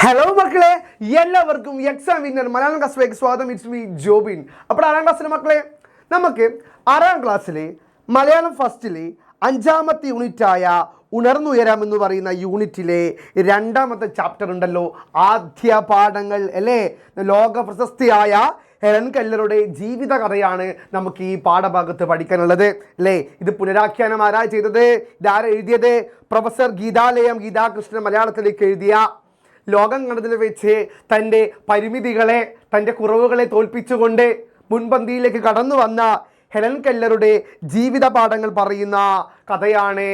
Hello മക്കളെ, എല്ലാവർക്കും exam winner Malayalam ക്ലാസ്സിലേക്ക് സ്വാഗതം. It's me Jobin. അപ്പോൾ 6ാം ക്ലാസ്സിലെ മക്കളെ, നമുക്ക് 6ാം ക്ലാസ്സിലെ മലയാളം ഫസ്റ്റിലെ 5ാമത്തെ യൂണിറ്റായ ഉണർന്നുയരാം എന്ന് പറയുന്ന യൂണിറ്റിലെ 2ാമത്തെ ചാപ്റ്റർ ഉണ്ടല്ലോ, ആദ്യ പാഠങ്ങൾ അല്ലേ. ലോക പ്രശസ്തിയായ ഹെലൻ കെല്ലറുടെ ജീവിത കഥയാണ് നമുക്ക് ഈ പാഠഭാഗത്ത് പഠിക്കാനുള്ളത് അല്ലേ. ഇത് പുനരാഖ്യാനം ആരാ ചെയ്തത്? ഇതാരാ എഴുതിയത്? പ്രൊഫസർ ഗീതാകൃഷ്ണൻ മലയാളത്തിലേക്ക് എഴുതിയ ലോകം കണ്ടതിൽ വെച്ച് തൻ്റെ പരിമിതികളെ, തൻ്റെ കുറവുകളെ തോൽപ്പിച്ചുകൊണ്ട് മുൻപന്തിയിലേക്ക് കടന്നു വന്ന ഹെലൻ കെല്ലറുടെ ജീവിത പാഠങ്ങൾ പറയുന്ന കഥയാണ്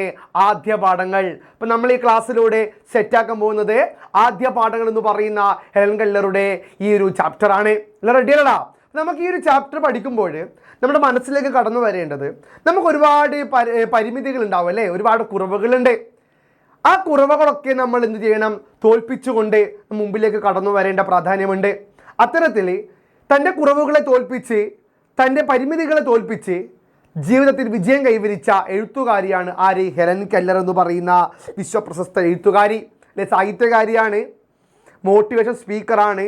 ആദ്യ പാഠങ്ങൾ. അപ്പം നമ്മൾ ഈ ക്ലാസ്സിലൂടെ സെറ്റാക്കാൻ പോകുന്നത് ആദ്യ പാഠങ്ങൾ എന്ന് പറയുന്ന ഹെലൻ കെല്ലറുടെ ഈ ഒരു ചാപ്റ്ററാണ്. എല്ലാം റെഡിയല്ലടാ? നമുക്ക് ഈ ഒരു ചാപ്റ്റർ പഠിക്കുമ്പോൾ നമ്മുടെ മനസ്സിലേക്ക് കടന്നു വരേണ്ടത്, നമുക്ക് ഒരുപാട് പരിമിതികൾ ഉണ്ടാവും അല്ലേ, ഒരുപാട് കുറവുകളുണ്ട്. ആ കുറവുകളൊക്കെ നമ്മൾ എന്ത് ചെയ്യണം? തോൽപ്പിച്ചുകൊണ്ട് മുമ്പിലേക്ക് കടന്നു വരേണ്ട പ്രാധാന്യമുണ്ട്. അത്തരത്തിൽ തൻ്റെ കുറവുകളെ തോൽപ്പിച്ച്, തൻ്റെ പരിമിതികളെ തോൽപ്പിച്ച് ജീവിതത്തിൽ വിജയം കൈവരിച്ച എഴുത്തുകാരിയാണ് ആര്? ഹെലൻ കെല്ലർ എന്ന് പറയുന്ന വിശ്വപ്രശസ്ത എഴുത്തുകാരി അല്ലെ, സാഹിത്യകാരിയാണ്, മോട്ടിവേഷൻ സ്പീക്കറാണ്.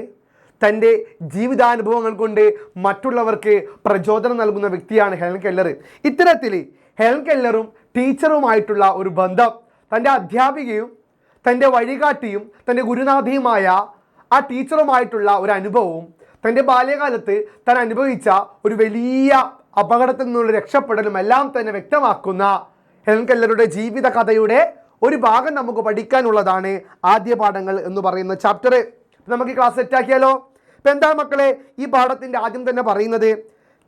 തൻ്റെ ജീവിതാനുഭവങ്ങൾ കൊണ്ട് മറ്റുള്ളവർക്ക് പ്രചോദനം നൽകുന്ന വ്യക്തിയാണ് ഹെലൻ കെല്ലർ. ഇത്തരത്തിൽ ഹെലൻ കെല്ലറും ടീച്ചറുമായിട്ടുള്ള ഒരു ബന്ധം, തൻ്റെ അധ്യാപികയും തൻ്റെ വഴികാട്ടിയും തൻ്റെ ഗുരുനാഥിയുമായ ആ ടീച്ചറുമായിട്ടുള്ള ഒരു അനുഭവവും, തൻ്റെ ബാല്യകാലത്ത് താൻ അനുഭവിച്ച ഒരു വലിയ അപകടത്തിൽ നിന്നുള്ള രക്ഷപ്പെടലും എല്ലാം തന്നെ വ്യക്തമാക്കുന്ന ഹെലൻ കെല്ലറുടെ ജീവിത കഥയുടെ ഒരു ഭാഗം നമുക്ക് പഠിക്കാനുള്ളതാണ് ആദ്യ പാഠങ്ങൾ എന്ന് പറയുന്ന ചാപ്റ്റർ. നമുക്ക് ഈ ക്ലാസ് സെറ്റാക്കിയാലോ? ഇപ്പം എന്താ മക്കളെ, ഈ പാഠത്തിൻ്റെ ആദ്യം തന്നെ പറയുന്നത്,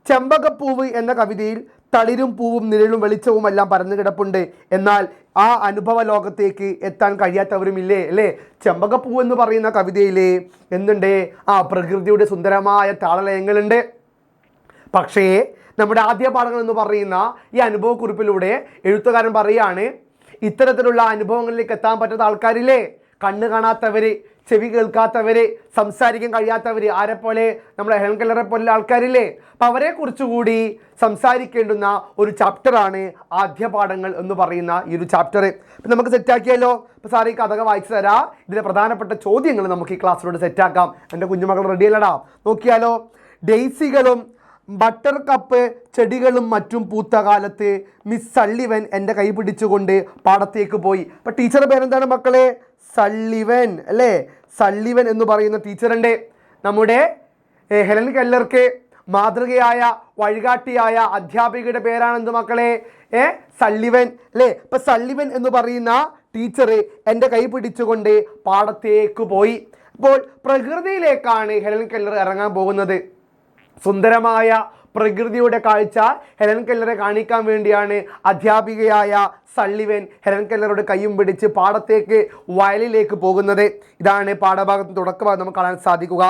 ചെമ്പകപ്പൂവ് എന്ന കവിതയിൽ തളിരും പൂവും നിഴലും വെളിച്ചവും എല്ലാം പരന്നു കിടപ്പുണ്ട്, എന്നാൽ ആ അനുഭവ ലോകത്തേക്ക് എത്താൻ കഴിയാത്തവരുമില്ലേ അല്ലേ. ചെമ്പകപ്പൂവ് എന്ന് പറയുന്ന കവിതയിൽ എന്തുണ്ട്? പ്രകൃതിയുടെ സുന്ദരമായ താളലയങ്ങളുണ്ട്. പക്ഷേ നമ്മുടെ ആദ്യ പാഠങ്ങൾ എന്ന് പറയുന്ന ഈ അനുഭവക്കുറിപ്പിലൂടെ എഴുത്തുകാരൻ പറയുകയാണ്, ഇത്തരത്തിലുള്ള അനുഭവങ്ങളിലേക്ക് എത്താൻ പറ്റാത്ത ആൾക്കാരില്ലേ, കണ്ണ് കാണാത്തവർ, ചെവി കേൾക്കാത്തവർ, സംസാരിക്കാൻ കഴിയാത്തവർ, ആരെപ്പോലെ? നമ്മുടെ ഹെലൻ കെല്ലറെ പോലുള്ള ആൾക്കാരില്ലേ. അപ്പം അവരെക്കുറിച്ച് കൂടി സംസാരിക്കേണ്ടുന്ന ഒരു ചാപ്റ്ററാണ് ആദ്യ പാഠങ്ങൾ എന്ന് പറയുന്ന ഈ ഒരു ചാപ്റ്റർ. അപ്പം നമുക്ക് സെറ്റാക്കിയാലോ? ഇപ്പോൾ സാറ് ഈ കഥ വായിച്ചു തരാം. ഇതിലെ പ്രധാനപ്പെട്ട ചോദ്യങ്ങൾ നമുക്ക് ഈ ക്ലാസ്സിലൂടെ സെറ്റാക്കാം. എൻ്റെ കുഞ്ഞുമക്കൾ റെഡിയല്ലടാ? നോക്കിയാലോ? ഡെയ്സികളും ബട്ടർ കപ്പ് ചെടികളും മറ്റും പൂത്ത കാലത്ത് മിസ് സള്ളിവൻ എൻ്റെ കൈ പിടിച്ചുകൊണ്ട് പാടത്തേക്ക് പോയി. അപ്പം ടീച്ചറുടെ പേരെന്താണ് മക്കളെ? സള്ളിവൻ അല്ലേ. സള്ളിവൻ എന്ന് പറയുന്ന ടീച്ചറുണ്ട്. നമ്മുടെ ഹെലൻ കെല്ലർക്ക് മാതൃകയായ വഴികാട്ടിയായ അധ്യാപികയുടെ പേരാണ് എന്ത് മക്കളെ? സള്ളിവൻ അല്ലേ. ഇപ്പം സള്ളിവൻ എന്ന് പറയുന്ന ടീച്ചർ എൻ്റെ കൈ പിടിച്ചുകൊണ്ട് പാടത്തേക്ക് പോയി. അപ്പോൾ പ്രകൃതിയിലേക്കാണ് ഹെലൻ കെല്ലർ ഇറങ്ങാൻ പോകുന്നത്. സുന്ദരമായ പ്രകൃതിയുടെ കാഴ്ച ഹെലൻ കെല്ലറെ കാണിക്കാൻ വേണ്ടിയാണ് അധ്യാപികയായ സള്ളിവൻ ഹെലൻ കെല്ലറുടെ കൈയും പിടിച്ച് പാടത്തേക്ക്, വയലിലേക്ക് പോകുന്നത്. ഇതാണ് പാഠഭാഗത്തിന് തുടക്കഭാഗം നമുക്ക് കാണാൻ സാധിക്കുക.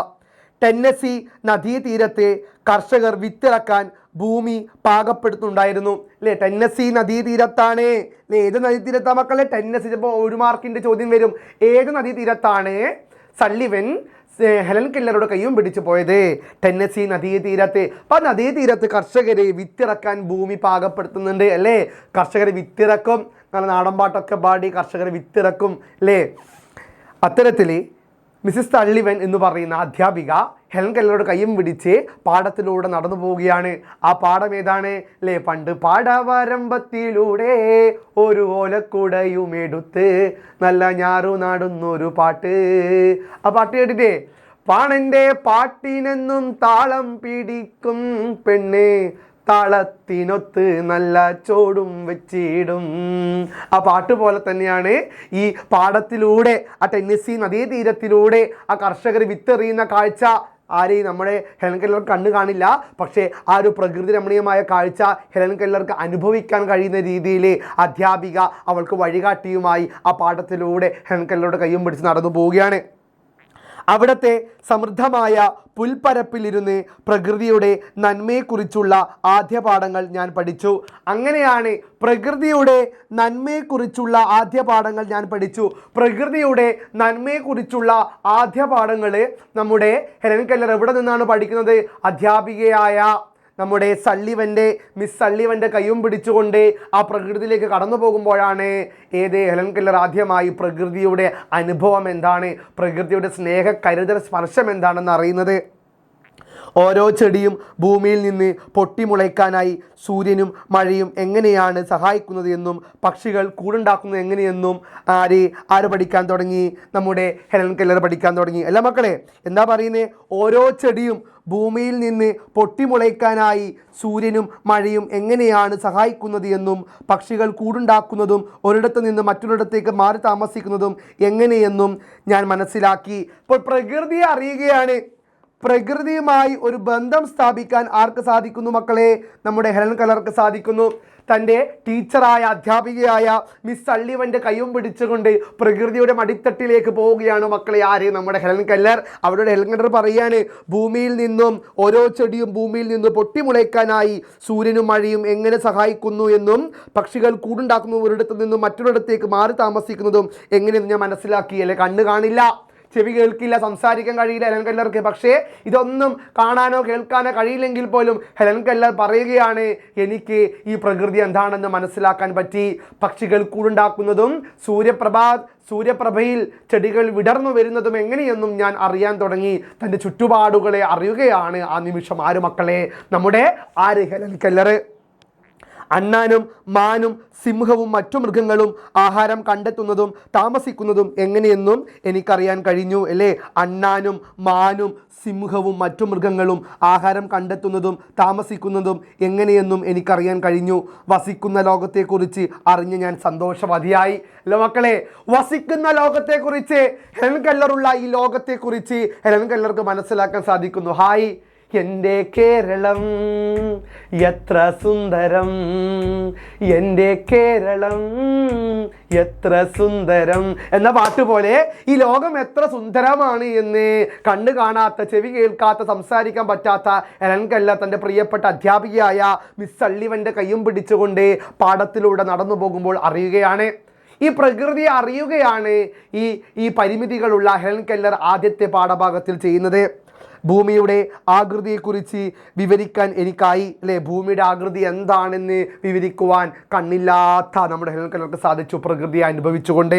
ടെന്നസി നദീതീരത്തെ കർഷകർ വിത്തിറക്കാൻ ഭൂമി പാകപ്പെടുത്തുന്നുണ്ടായിരുന്നു അല്ലേ. ടെന്നസി നദീതീരത്താണ് അല്ലേ. ഏത് നദീതീരത്താണ് മക്കളെ? ടെന്നസി. ചിലപ്പോൾ 1 മാർക്കിൻ്റെ ചോദ്യം വരും. ഏത് നദീതീരത്താണ് സള്ളിവൻ ഹെലൻ കെല്ലറുടെ കൈയും പിടിച്ചു പോയത്? ടെന്നസി നദീതീരത്ത്. അപ്പം ആ നദീതീരത്ത് കർഷകരെ വിത്തിറക്കാൻ ഭൂമി പാകപ്പെടുത്തുന്നുണ്ട് അല്ലേ. കർഷകർ വിത്തിറക്കും, നല്ല നാടൻ പാട്ടൊക്കെ പാടി കർഷകർ വിത്തിറക്കും അല്ലേ. അത്തരത്തിൽ മിസ്സിസ് സള്ളിവൻ എന്ന് പറയുന്ന അധ്യാപിക ഹെലൻ കെല്ലറുടെ കൈയും പിടിച്ച് പാടത്തിലൂടെ നടന്നു പോവുകയാണ്. ആ പാടം ഏതാണ് അല്ലേ? പണ്ട് പാടവരമ്പത്തിലൂടെ ഒരു ഓലക്കുടയും എടുത്ത് നല്ല ഞാറു നാടുന്നൊരു പാട്ട്. ആ പാട്ട് കേട്ടിട്ടേ, പാണൻ്റെ പാട്ടിനെന്നും താളം പിടിക്കും പെണ്ണ്, താളത്തിനൊത്ത് നല്ല ചോടും വെച്ചിടും. ആ പാട്ട് പോലെ തന്നെയാണ് ഈ പാടത്തിലൂടെ, ആ ടെന്നസി നദീതീരത്തിലൂടെ ആ കർഷകർ വിത്തെറിയുന്ന കാഴ്ച. ആരെയും നമ്മുടെ ഹെലൻ കെല്ലർ കണ്ണ് കാണില്ല, പക്ഷേ ആ ഒരു പ്രകൃതി രമണീയമായ കാഴ്ച ഹെലൻ കെല്ലർക്ക് അനുഭവിക്കാൻ കഴിയുന്ന രീതിയിൽ അധ്യാപിക അവൾക്ക് വഴികാട്ടിയുമായി ആ പാടത്തിലൂടെ ഹെലൻ കെല്ലറുടെ കൈയും പിടിച്ച് നടന്നു പോവുകയാണ്. അവിടുത്തെ സമൃദ്ധമായ പുൽപ്പരപ്പിലിരുന്ന് പ്രകൃതിയുടെ നന്മയെക്കുറിച്ചുള്ള ആദ്യ പാഠങ്ങൾ ഞാൻ പഠിച്ചു. അങ്ങനെയാണ് പ്രകൃതിയുടെ നന്മയെക്കുറിച്ചുള്ള ആദ്യ പാഠങ്ങൾ ഞാൻ പഠിച്ചു. പ്രകൃതിയുടെ നന്മയെക്കുറിച്ചുള്ള ആദ്യ പാഠങ്ങൾ നമ്മുടെ ഹെലൻ കെല്ലർ എവിടെ നിന്നാണ് പഠിക്കുന്നത്? അധ്യാപികയായ നമ്മുടെ മിസ് സള്ളിവൻ്റെ കയ്യും പിടിച്ചുകൊണ്ട് ആ പ്രകൃതിയിലേക്ക് കടന്നു പോകുമ്പോഴാണ് ഹെലൻ കെല്ലർ ആദ്യമായി പ്രകൃതിയുടെ അനുഭവം എന്താണ്, പ്രകൃതിയുടെ സ്നേഹ കരുതൽ സ്പർശം എന്താണെന്ന് അറിയുന്നത്. ഓരോ ചെടിയും ഭൂമിയിൽ നിന്ന് പൊട്ടിമുളയ്ക്കാനായി സൂര്യനും മഴയും എങ്ങനെയാണ് സഹായിക്കുന്നത് എന്നും പക്ഷികൾ കൂടുണ്ടാക്കുന്നത് എങ്ങനെയെന്നും ആര് പഠിക്കാൻ തുടങ്ങി? നമ്മുടെ ഹെലൻ കെല്ലർ പഠിക്കാൻ തുടങ്ങി. അല്ല മക്കളെ, എന്താ പറയുന്നത്? ഓരോ ചെടിയും ഭൂമിയിൽ നിന്ന് പൊട്ടിമുളയ്ക്കാനായി സൂര്യനും മഴയും എങ്ങനെയാണ് സഹായിക്കുന്നത് എന്നും പക്ഷികൾ കൂടുണ്ടാക്കുന്നതും ഒരിടത്ത് നിന്ന് മറ്റൊരിടത്തേക്ക് മാറി താമസിക്കുന്നതും എങ്ങനെയെന്നും ഞാൻ മനസ്സിലാക്കി. ഇപ്പോൾ പ്രകൃതിയെ അറിയുകയാണ്. പ്രകൃതിയുമായി ഒരു ബന്ധം സ്ഥാപിക്കാൻ ആർക്ക് സാധിക്കുന്നു മക്കളെ? നമ്മുടെ ഹെലൻ കെല്ലർക്ക് സാധിക്കുന്നു. തൻ്റെ ടീച്ചറായ അധ്യാപികയായ മിസ് സള്ളിവൻ്റെ കയ്യും പിടിച്ചുകൊണ്ട് പ്രകൃതിയുടെ മടിത്തട്ടിലേക്ക് പോവുകയാണ് മക്കളെ. ആര്? നമ്മുടെ ഹെലൻ കെല്ലർ. അവരുടെ ഹെലൻ കെല്ലർ പറയാണ്, ഭൂമിയിൽ നിന്നും ഓരോ ചെടിയും ഭൂമിയിൽ നിന്ന് പൊട്ടിമുളയ്ക്കാനായി സൂര്യനും മഴയും എങ്ങനെ സഹായിക്കുന്നു എന്നും പക്ഷികൾ കൂടുണ്ടാക്കുന്നു ഒരിടത്ത് നിന്നും മറ്റൊരിടത്തേക്ക് മാറി താമസിക്കുന്നതും എങ്ങനെയെന്ന് ഞാൻ മനസ്സിലാക്കി. അല്ലെ, കണ്ണ് കാണില്ല, ചെവി കേൾക്കില്ല, സംസാരിക്കാൻ കഴിയില്ല ഹെലൻ കെല്ലർക്ക്. പക്ഷേ ഇതൊന്നും കാണാനോ കേൾക്കാനോ കഴിയില്ലെങ്കിൽ പോലും ഹെലൻ കെല്ലർ പറയുകയാണ്, എനിക്ക് ഈ പ്രകൃതി എന്താണെന്ന് മനസ്സിലാക്കാൻ പറ്റി. പക്ഷികൾ കൂടുണ്ടാക്കുന്നതും സൂര്യപ്രഭയിൽ ചെടികൾ വിടർന്നു വരുന്നതും എങ്ങനെയെന്നും ഞാൻ അറിയാൻ തുടങ്ങി. തൻ്റെ ചുറ്റുപാടുകളെ അറിയുകയാണ് ആ നിമിഷം. ആര് മക്കളെ? നമ്മുടെ ഹെലൻ കെല്ലർ. അണ്ണാനും മാനും സിംഹവും മറ്റു മൃഗങ്ങളും ആഹാരം കണ്ടെത്തുന്നതും താമസിക്കുന്നതും എങ്ങനെയെന്നും എനിക്കറിയാൻ കഴിഞ്ഞു. അല്ലേ? അണ്ണാനും മാനും സിംഹവും മറ്റു മൃഗങ്ങളും ആഹാരം കണ്ടെത്തുന്നതും താമസിക്കുന്നതും എങ്ങനെയെന്നും എനിക്കറിയാൻ കഴിഞ്ഞു. വസിക്കുന്ന ലോകത്തെക്കുറിച്ച് അറിഞ്ഞ് ഞാൻ സന്തോഷവതിയായി. അല്ല മക്കളെ, വസിക്കുന്ന ലോകത്തെക്കുറിച്ച് ഹെലൻ കെല്ലറുള്ള ഈ ലോകത്തെക്കുറിച്ച് ഹെലൻ കെല്ലർക്ക് മനസ്സിലാക്കാൻ സാധിക്കുന്നു. ഹായ്, എൻ്റെ കേരളം എത്ര സുന്ദരം, എൻ്റെ കേരളം എത്ര സുന്ദരം എന്ന പാട്ട് പോലെ ഈ ലോകം എത്ര സുന്ദരമാണ് എന്ന് കണ്ണ് കാണാത്ത, ചെവി കേൾക്കാത്ത, സംസാരിക്കാൻ പറ്റാത്ത ഹെലൻ കെല്ലർ തൻ്റെ പ്രിയപ്പെട്ട അധ്യാപികയായ മിസ് സള്ളിവൻ്റെ കയ്യും പിടിച്ചുകൊണ്ട് പാടത്തിലൂടെ നടന്നു പോകുമ്പോൾ അറിയുകയാണ്. ഈ പ്രകൃതിയെ അറിയുകയാണ് ഈ പരിമിതികളുള്ള ഹെലൻ കെല്ലർ ആദ്യത്തെ പാഠഭാഗത്തിൽ ചെയ്യുന്നത്. ഭൂമിയുടെ ആകൃതിയെക്കുറിച്ച് വിവരിക്കാൻ എനിക്കായി. അല്ലേ? ഭൂമിയുടെ ആകൃതി എന്താണെന്ന് വിവരിക്കുവാൻ കണ്ണില്ലാത്ത നമ്മുടെ ഹെലൻ കെല്ലർക്ക് സാധിച്ചു, പ്രകൃതിയെ അനുഭവിച്ചുകൊണ്ട്.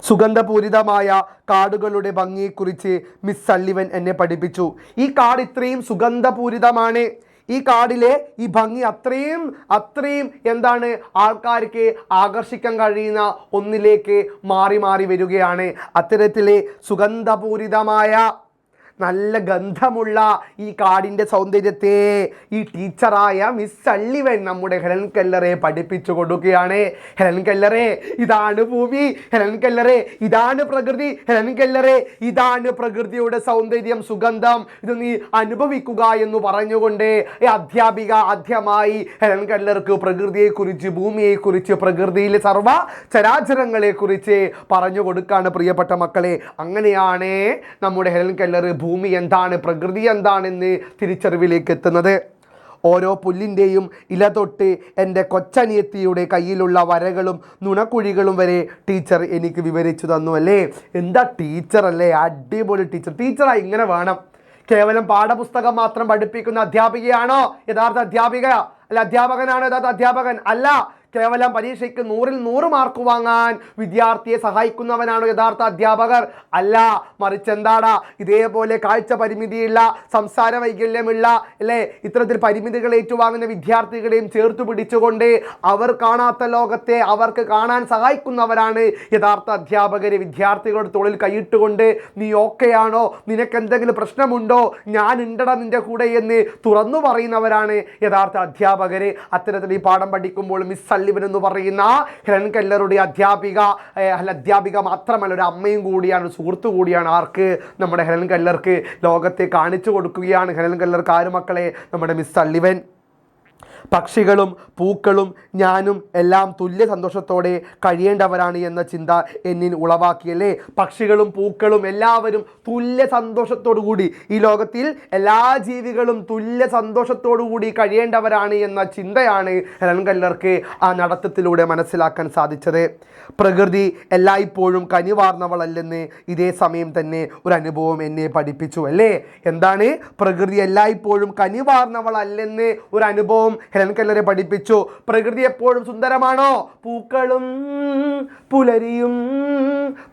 സുഗന്ധപൂരിതമായ കാടുകളുടെ ഭംഗിയെക്കുറിച്ച് മിസ് സള്ളിവൻ എന്നെ പഠിപ്പിച്ചു. ഈ കാട് ഇത്രയും സുഗന്ധപൂരിതമാണ്. ഈ കാടിലെ ഈ ഭംഗി അത്രയും എന്താണ്, ആൾക്കാർക്ക് ആകർഷിക്കാൻ കഴിയുന്ന ഒന്നിലേക്ക് മാറി മാറി വരികയാണ്. അത്തരത്തിലെ സുഗന്ധപൂരിതമായ നല്ല ഗന്ധമുള്ള ഈ കാടിൻ്റെ സൗന്ദര്യത്തെ ഈ ടീച്ചറായ മിസ് സള്ളിവൻ നമ്മുടെ ഹെലൻ കെല്ലറെ പഠിപ്പിച്ചു കൊടുക്കുകയാണ്. ഹെലൻ കെല്ലറെ, ഇതാണ് ഭൂമി. ഹെലൻ കെല്ലറെ, ഇതാണ് പ്രകൃതി. ഹെലൻ കെല്ലറെ, ഇതാണ് പ്രകൃതിയുടെ സൗന്ദര്യം, സുഗന്ധം. ഇത് നീ അനുഭവിക്കുക എന്ന് പറഞ്ഞുകൊണ്ട് ഈ അധ്യാപിക ആദ്യമായി ഹെലൻ കെല്ലർക്ക് പ്രകൃതിയെക്കുറിച്ച്, ഭൂമിയെക്കുറിച്ച്, പ്രകൃതിയിലെ സർവ്വ ചരാചരങ്ങളെക്കുറിച്ച് പറഞ്ഞു കൊടുക്കാണ് പ്രിയപ്പെട്ട മക്കളെ. അങ്ങനെയാണ് നമ്മുടെ ഹെലൻ കെല്ലർ ഭൂമി എന്താണ്, പ്രകൃതി എന്താണെന്ന് തിരിച്ചറിവിലേക്ക് എത്തുന്നത്. ഓരോ പുല്ലിൻ്റെയും ഇല തൊട്ട് എൻ്റെ കൊച്ചനിയത്തിയുടെ കയ്യിലുള്ള വരകളും നുണക്കുഴികളും വരെ ടീച്ചർ എനിക്ക് വിവരിച്ചു തന്നു. അല്ലേ? എന്താ ടീച്ചർ അല്ലേ? അടിപൊളി ടീച്ചർ. ടീച്ചറായി ഇങ്ങനെ വേണം. കേവലം പാഠപുസ്തകം മാത്രം പഠിപ്പിക്കുന്ന അധ്യാപികയാണോ യഥാർത്ഥ അധ്യാപിക? അല്ല, അധ്യാപകനാണോ യഥാർത്ഥ അധ്യാപകൻ? അല്ല. കേവലം പരീക്ഷയ്ക്ക് 100ൽ 100 മാർക്ക് വാങ്ങാൻ വിദ്യാർത്ഥിയെ സഹായിക്കുന്നവനാണോ യഥാർത്ഥ അധ്യാപകർ? അല്ല. മറിച്ച് എന്താടാ, ഇതേപോലെ കാഴ്ച പരിമിതിയുള്ള, സംസാര വൈകല്യമുള്ള, അല്ലേ, ഇത്തരത്തിൽ പരിമിതികൾ ഏറ്റുവാങ്ങുന്ന വിദ്യാർത്ഥികളെയും ചേർത്ത് പിടിച്ചുകൊണ്ട് അവർ കാണാത്ത ലോകത്തെ അവർക്ക് കാണാൻ സഹായിക്കുന്നവരാണ് യഥാർത്ഥ അധ്യാപകർ. വിദ്യാർത്ഥികളുടെ തൊഴിൽ കൈയിട്ടുകൊണ്ട് നീ ഓക്കെയാണോ, നിനക്ക് എന്തെങ്കിലും പ്രശ്നമുണ്ടോ, ഞാൻ ഉണ്ടടാ നിൻ്റെ കൂടെ എന്ന് തുറന്നു പറയുന്നവരാണ് യഥാർത്ഥ അധ്യാപകർ. അത്തരത്തിൽ ഈ പാഠം പഠിക്കുമ്പോൾ മിസ് സള്ളിവൻ എന്ന് പറയുന്ന ഹെലൻ കെല്ലറുടെ അധ്യാപിക മാത്രമല്ല, ഒരു അമ്മയും കൂടിയാണ്, ഒരു സുഹൃത്തു കൂടിയാണ്. ആർക്ക്? നമ്മുടെ ഹെലൻ കെല്ലർക്ക് കാണിച്ചു കൊടുക്കുകയാണ്. ഹെലൻ കെല്ലർക്ക് ആര് മക്കളെ? നമ്മുടെ മിസ് സള്ളിവൻ. പക്ഷികളും പൂക്കളും ഞാനും എല്ലാം തുല്യ സന്തോഷത്തോടെ കഴിയേണ്ടവരാണ് എന്ന ചിന്ത എന്നിൽ ഉളവാക്കിയല്ലേ. പക്ഷികളും പൂക്കളും എല്ലാവരും തുല്യ സന്തോഷത്തോടു കൂടി, ഈ ലോകത്തിൽ എല്ലാ ജീവികളും തുല്യ സന്തോഷത്തോടു കൂടി കഴിയേണ്ടവരാണ് എന്ന ചിന്തയാണ് ഹെലൻ കെല്ലർക്ക് ആ നടത്തത്തിലൂടെ മനസ്സിലാക്കാൻ സാധിച്ചത്. പ്രകൃതി എല്ലായ്പ്പോഴും കനിവാർന്നവളല്ലെന്ന് ഇതേ സമയം തന്നെ ഒരു അനുഭവം എന്നെ പഠിപ്പിച്ചു അല്ലേ. എന്താണ്? പ്രകൃതി എല്ലായ്പ്പോഴും കനിവാർന്നവളല്ലെന്ന് ഒരു അനുഭവം ഹെലൻ കെല്ലറെ പഠിപ്പിച്ചു. പ്രകൃതി എപ്പോഴും സുന്ദരമാണോ? പൂക്കളും പുലരിയും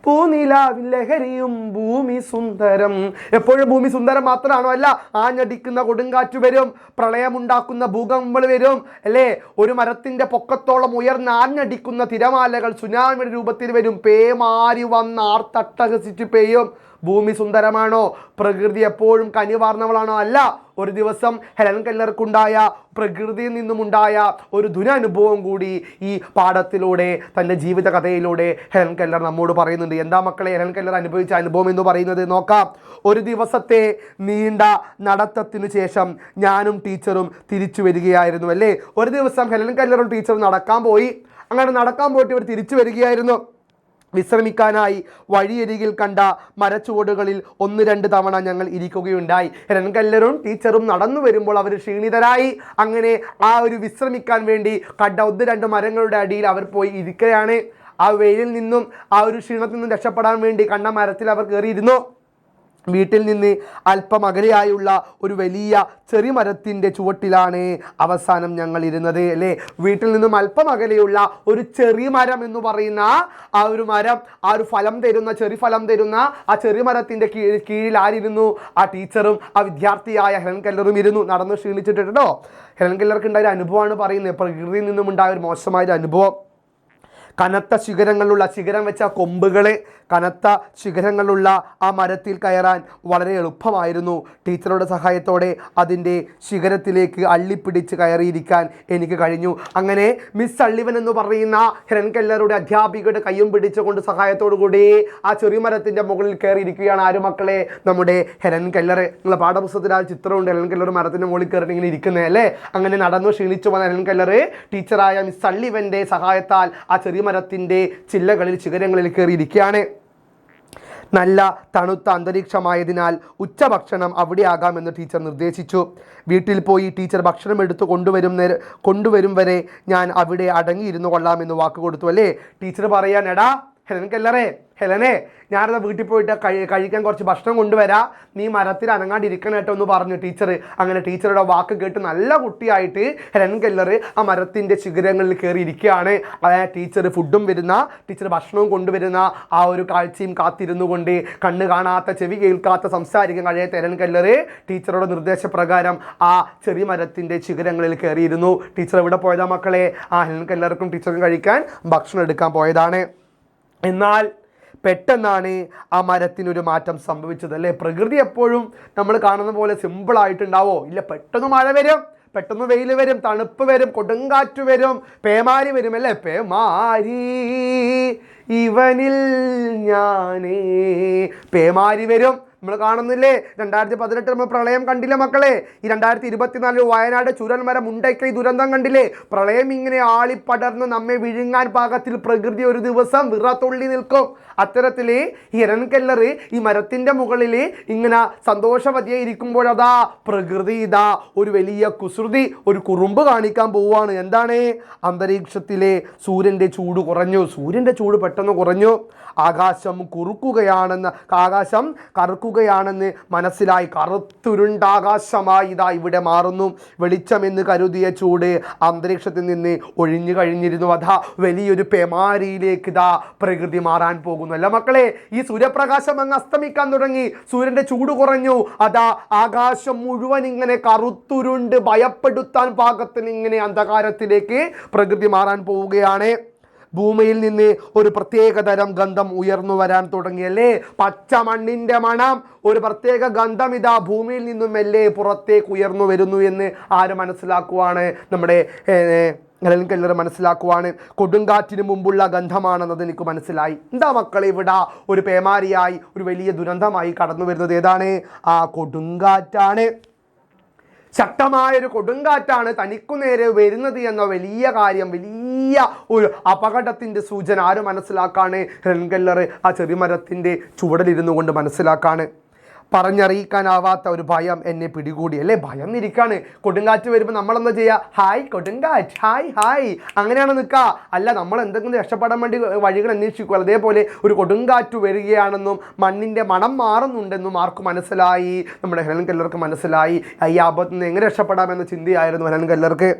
പൂനിലാവിൻ ലഹരിയും ഭൂമി സുന്ദരം. എപ്പോഴും ഭൂമി സുന്ദരം മാത്രമാണോ? അല്ല. ആഞ്ഞടിക്കുന്ന കൊടുങ്കാറ്റ് വരും, പ്രളയമുണ്ടാക്കുന്ന ഭൂകമ്പങ്ങൾ വരും അല്ലേ. ഒരു മരത്തിന്റെ പൊക്കത്തോളം ഉയർന്ന് ആഞ്ഞടിക്കുന്ന തിരമാലകൾ സുനാമിയുടെ രൂപത്തിൽ വരും, പേമാരി വന്ന് ആർത്തട്ടഹസിച്ച് പെയ്യും. ഭൂമി സുന്ദരമാണോ? പ്രകൃതി എപ്പോഴും കനിവാർന്നവളാണോ? അല്ല. ഒരു ദിവസം ഹെലൻ കെല്ലർക്കുണ്ടായ പ്രകൃതിയിൽ നിന്നുമുണ്ടായ ഒരു ദുരനുഭവം കൂടി ഈ പാഠത്തിലൂടെ, തൻ്റെ ജീവിത കഥയിലൂടെ ഹെലൻ കെല്ലർ നമ്മോട് പറയുന്നുണ്ട്. എന്താ മക്കളെ ഹെലൻ കെല്ലർ അനുഭവിച്ച അനുഭവം എന്ന് പറയുന്നത്? നോക്കാം. ഒരു ദിവസത്തെ നീണ്ട നടത്തത്തിനു ശേഷം ഞാനും ടീച്ചറും തിരിച്ചു വരികയായിരുന്നു അല്ലേ. ഒരു ദിവസം ഹെലൻ കെല്ലറും ടീച്ചറും നടക്കാൻ പോയി. അങ്ങനെ നടക്കാൻ പോയിട്ട് ഇവർ തിരിച്ചു വരികയായിരുന്നു. വിശ്രമിക്കാനായി വഴിയരികിൽ കണ്ട മരച്ചുവടുകളിൽ 1-2 തവണ ഞങ്ങൾ ഇരിക്കുകയുണ്ടായി. ഹെലൻ കെല്ലറും ടീച്ചറും നടന്നു വരുമ്പോൾ അവർ ക്ഷീണിതരായി. അങ്ങനെ ആ ഒരു വിശ്രമിക്കാൻ വേണ്ടി കണ്ട 1-2 മരങ്ങളുടെ അടിയിൽ അവർ പോയി ഇരിക്കുകയാണ്. ആ വെയിലിൽ നിന്നും ആ ഒരു ക്ഷീണത്തിൽ നിന്നും രക്ഷപ്പെടാൻ വേണ്ടി കണ്ട മരത്തിൽ അവർ കയറിയിരുന്നു. വീട്ടിൽ നിന്ന് അല്പം അകലെയായുള്ള ഒരു വലിയ ചെറിയ മരത്തിൻ്റെ ചുവട്ടിലാണ് അവസാനം ഞങ്ങൾ ഇരുന്നത് അല്ലേ. വീട്ടിൽ നിന്നും അല്പം അകലെയുള്ള ഒരു ചെറിയ മരം എന്ന് പറയുന്ന ആ ഒരു മരം, ആ ഒരു ഫലം തരുന്ന ചെറിയ ഫലം തരുന്ന ആ ചെറിയ മരത്തിൻ്റെ കീഴിൽ ആരിരുന്നു? ആ ടീച്ചറും ആ വിദ്യാർത്ഥിയായ ഹെലൻ കെല്ലറും ഇരുന്നു. നടന്ന് ക്ഷീണിച്ചിട്ടോ. ഹെലൻ കെല്ലർക്ക് ഉണ്ടായ ഒരു അനുഭവമാണ് പറയുന്നത്. പ്രകൃതിയിൽ നിന്നും ഉണ്ടായ ഒരു മോശമായൊരു അനുഭവം. കനത്ത ശിഖരങ്ങളുള്ള, ശിഖരം വെച്ച കൊമ്പുകളെ, കനത്ത ശിഖരങ്ങളുള്ള ആ മരത്തിൽ കയറാൻ വളരെ എളുപ്പമായിരുന്നു. ടീച്ചറുടെ സഹായത്തോടെ അതിൻ്റെ ശിഖരത്തിലേക്ക് അള്ളിപ്പിടിച്ച് കയറിയിരിക്കാൻ എനിക്ക് കഴിഞ്ഞു. അങ്ങനെ മിസ് സള്ളിവൻ എന്ന് പറയുന്ന ഹെലൻ കെല്ലറുടെ അധ്യാപികയുടെ കയ്യും പിടിച്ചുകൊണ്ട് സഹായത്തോടു കൂടി ആ ചെറിയ മരത്തിൻ്റെ മുകളിൽ കയറിയിരിക്കുകയാണ്. ആര് മക്കളെ? നമ്മുടെ ഹെലൻ കെല്ലർ. നിങ്ങളുടെ പാഠപുസ്തകത്തിൽ ആ ചിത്രമുണ്ട്, ഹെലൻ കെല്ലർ മരത്തിൻ്റെ മുകളിൽ കയറി ഇങ്ങനെ ഇരിക്കുന്നത് അല്ലേ. അങ്ങനെ നടന്നു ക്ഷീണിച്ചു വന്ന ഹെലൻ കെല്ലർ ടീച്ചറായ മിസ് സള്ളിവൻ്റെ സഹായത്താൽ ആ ചെറിയ മരത്തിൻ്റെ ചില്ലകളിൽ, ശിഖരങ്ങളിൽ കയറിയിരിക്കുകയാണ്. നല്ല തണുത്ത അന്തരീക്ഷമായതിനാൽ ഉച്ചഭക്ഷണം അവിടെ ആകാമെന്ന് ടീച്ചർ നിർദ്ദേശിച്ചു. വീട്ടിൽ പോയി ടീച്ചർ ഭക്ഷണം എടുത്ത് കൊണ്ടുവരും വരെ ഞാൻ അവിടെ അടങ്ങിയിരുന്നു കൊള്ളാമെന്ന് വാക്ക് കൊടുത്തു അല്ലേ. ടീച്ചർ പറയാൻ, എടാ ഹെലൻ കെല്ലറെ, ഹെലനെ, ഞാനത് വീട്ടിൽ പോയിട്ട് കഴിക്കാൻ കുറച്ച് ഭക്ഷണം കൊണ്ടുവരാം, നീ മരത്തിൽ അനങ്ങാണ്ടിരിക്കണം കേട്ടോ എന്ന് പറഞ്ഞു ടീച്ചർ. അങ്ങനെ ടീച്ചറുടെ വാക്ക് കേട്ട് നല്ല കുട്ടിയായിട്ട് ഹെലൻ കെല്ലർ ആ മരത്തിൻ്റെ ശിഖരങ്ങളിൽ കയറി ഇരിക്കുകയാണ്. അതായത് ടീച്ചർ ഭക്ഷണവും കൊണ്ടുവരുന്ന ആ ഒരു കാഴ്ചയും കാത്തിരുന്നു കൊണ്ട് കണ്ണ് കാണാത്ത, ചെവി കേൾക്കാത്ത, സംസാരിക്കാൻ കഴിയാത്ത ഹെലൻ കെല്ലർ ടീച്ചറുടെ നിർദ്ദേശപ്രകാരം ആ ചെറിയ മരത്തിൻ്റെ ശിഖരങ്ങളിൽ കയറിയിരുന്നു. ടീച്ചർ എവിടെ പോയതാ മക്കളെ? ആ ഹെലൻ കെല്ലർക്കും ടീച്ചർക്കും കഴിക്കാൻ ഭക്ഷണം എടുക്കാൻ പോയതാണ്. എന്നാൽ പെട്ടെന്നാണ് ആ മരത്തിനൊരു മാറ്റം സംഭവിച്ചത് അല്ലേ. പ്രകൃതി എപ്പോഴും നമ്മൾ കാണുന്ന പോലെ സിമ്പിളായിട്ടുണ്ടാവോ? ഇല്ല. പെട്ടെന്ന് മഴ വരും, പെട്ടെന്ന് വെയിൽ വരും, തണുപ്പ് വരും, കൊടുങ്കാറ്റ് വരും, പേമാരി വരും അല്ലേ. പേമാരി ഇവനിൽ ഞാനേ, പേമാരി വരും. നമ്മൾ കാണുന്നില്ലേ 2018 നമ്മൾ പ്രളയം കണ്ടില്ലേ മക്കളെ. ഈ 2024 വയനാട് ചുരൽമരം മുണ്ടക്കൈ ദുരന്തം കണ്ടില്ലേ. പ്രളയം ഇങ്ങനെ ആളിപ്പടർന്ന് നമ്മെ വിഴുങ്ങാൻ പാകത്തിൽ പ്രകൃതി ഒരു ദിവസം വിറത്തുള്ളി നിൽക്കും. അത്തരത്തിൽ ഈ ഹെലൻ കെല്ലർ ഈ മരത്തിൻ്റെ മുകളിൽ ഇങ്ങനെ സന്തോഷവതിയായി ഇരിക്കുമ്പോഴതാ പ്രകൃതി ഇതാ ഒരു വലിയ കുസൃതി, ഒരു കുറുമ്പ് കാണിക്കാൻ പോവുകയാണ്. എന്താണ്? അന്തരീക്ഷത്തിലെ സൂര്യൻ്റെ ചൂട് കുറഞ്ഞു. സൂര്യൻ്റെ ചൂട് പെട്ടെന്ന് കുറഞ്ഞു. ആകാശം കറുക്കുകയാണെന്ന് മനസ്സിലായി. കറുത്തുരുണ്ട ആകാശമായി ഇതാ ഇവിടെ മാറുന്നു. വെളിച്ചമെന്ന് കരുതിയ ചൂട് അന്തരീക്ഷത്തിൽ നിന്ന് ഒഴിഞ്ഞു കഴിഞ്ഞിരുന്നു. അതാ വലിയൊരു പേമാരിയിലേക്ക് ഇതാ പ്രകൃതി മാറാൻ പോകുന്നു അല്ല മക്കളെ. ഈ സൂര്യപ്രകാശം അങ്ങ് അസ്തമിക്കാൻ തുടങ്ങി. സൂര്യന്റെ ചൂട് കുറഞ്ഞു. അതാ ആകാശം മുഴുവൻ ഇങ്ങനെ കറുത്തുരുണ്ട് ഭയപ്പെടുത്താൻ പാകത്തിന് ഇങ്ങനെ അന്ധകാരത്തിലേക്ക് പ്രകൃതി മാറാൻ പോവുകയാണ്. ഭൂമിയിൽ നിന്ന് ഒരു പ്രത്യേക തരം ഗന്ധം ഉയർന്നു വരാൻ തുടങ്ങിയല്ലേ. പച്ച മണ്ണിൻ്റെ മണം, ഒരു പ്രത്യേക ഗന്ധം ഇതാ ഭൂമിയിൽ നിന്നും മെല്ലെ പുറത്തേക്ക് ഉയർന്നു വരുന്നു എന്ന് ആര് മനസ്സിലാക്കുവാണ്? നമ്മുടെ ഹെലൻ കെല്ലർ മനസ്സിലാക്കുവാണ്. കൊടുങ്കാറ്റിന് മുമ്പുള്ള ഗന്ധമാണെന്നത് എനിക്ക് മനസ്സിലായി. എന്താ മക്കളെ, ഇവിടെ ഒരു പേമാരിയായി, ഒരു വലിയ ദുരന്തമായി കടന്നു വരുന്നത് ഏതാണ്? ആ കൊടുങ്കാറ്റാണ്. ശക്തമായൊരു കൊടുങ്കാറ്റാണ് തനിക്കു നേരെ വരുന്നത് എന്ന വലിയ കാര്യം, വലിയ ഒരു അപകടത്തിൻ്റെ സൂചന ആര് മനസ്സിലാക്കാണ്? ഹെലൻ കെല്ലർ ആ ചെറിമരത്തിൻ്റെ ചുവടിലിരുന്നു കൊണ്ട് മനസ്സിലാക്കാണ്. പറഞ്ഞറിയിക്കാനാവാത്ത ഒരു ഭയം എന്നെ പിടികൂടി. അല്ലേ, ഭയം ഇരിക്കാണ്. കൊടുങ്കാറ്റ് വരുമ്പോൾ നമ്മളെന്താ ചെയ്യുക? ഹായ് കൊടുങ്കാറ്റ്, ഹായ് ഹായ്, അങ്ങനെയാണ് നിൽക്കുക. അല്ല, നമ്മൾ എന്തെങ്കിലും രക്ഷപ്പെടാൻ വേണ്ടി വഴികൾ അന്വേഷിക്കുക. അതേപോലെ ഒരു കൊടുങ്കാറ്റ് വരികയാണെന്നും മണ്ണിൻ്റെ മണം മാറുന്നുണ്ടെന്നും ആർക്ക് മനസ്സിലായി? നമ്മുടെ ഹെലൻ കെല്ലർക്ക് മനസ്സിലായി. ഈ ആപത്തിൽ നിന്ന് എങ്ങനെ രക്ഷപ്പെടാമെന്ന ചിന്തയായിരുന്നു ഹെലൻ കെല്ലർക്ക്.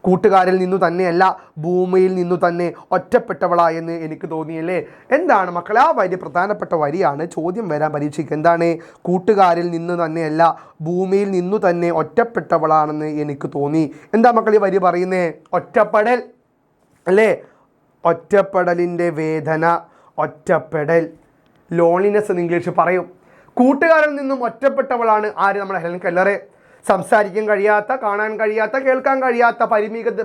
കൂട്ടുകാരിൽ നിന്നു തന്നെയല്ല, ഭൂമിയിൽ നിന്നു തന്നെ ഒറ്റപ്പെട്ടവളായെന്ന് എനിക്ക് തോന്നിയല്ലേ. എന്താണ് മക്കളെ ആ വരി? പ്രധാനപ്പെട്ട വരിയാണ്, ചോദ്യം വരാൻ പരീക്ഷയ്ക്ക്. എന്താണ്? കൂട്ടുകാരിൽ നിന്ന് തന്നെയല്ല, ഭൂമിയിൽ നിന്നു തന്നെ ഒറ്റപ്പെട്ടവളാണെന്ന് എനിക്ക് തോന്നി. എന്താ മക്കൾ ഈ വരി പറയുന്നേ? ഒറ്റപ്പെടൽ അല്ലേ, ഒറ്റപ്പെടലിൻ്റെ വേദന, ഒറ്റപ്പെടൽ, ലോൺലിനെസ് എന്ന് ഇംഗ്ലീഷ് പറയും. കൂട്ടുകാരിൽ നിന്നും ഒറ്റപ്പെട്ടവളാണ് ആര്? നമ്മുടെ ഹെലൻ കെല്ലർ. സംസാരിക്കാൻ കഴിയാത്ത, കാണാൻ കഴിയാത്ത, കേൾക്കാൻ കഴിയാത്ത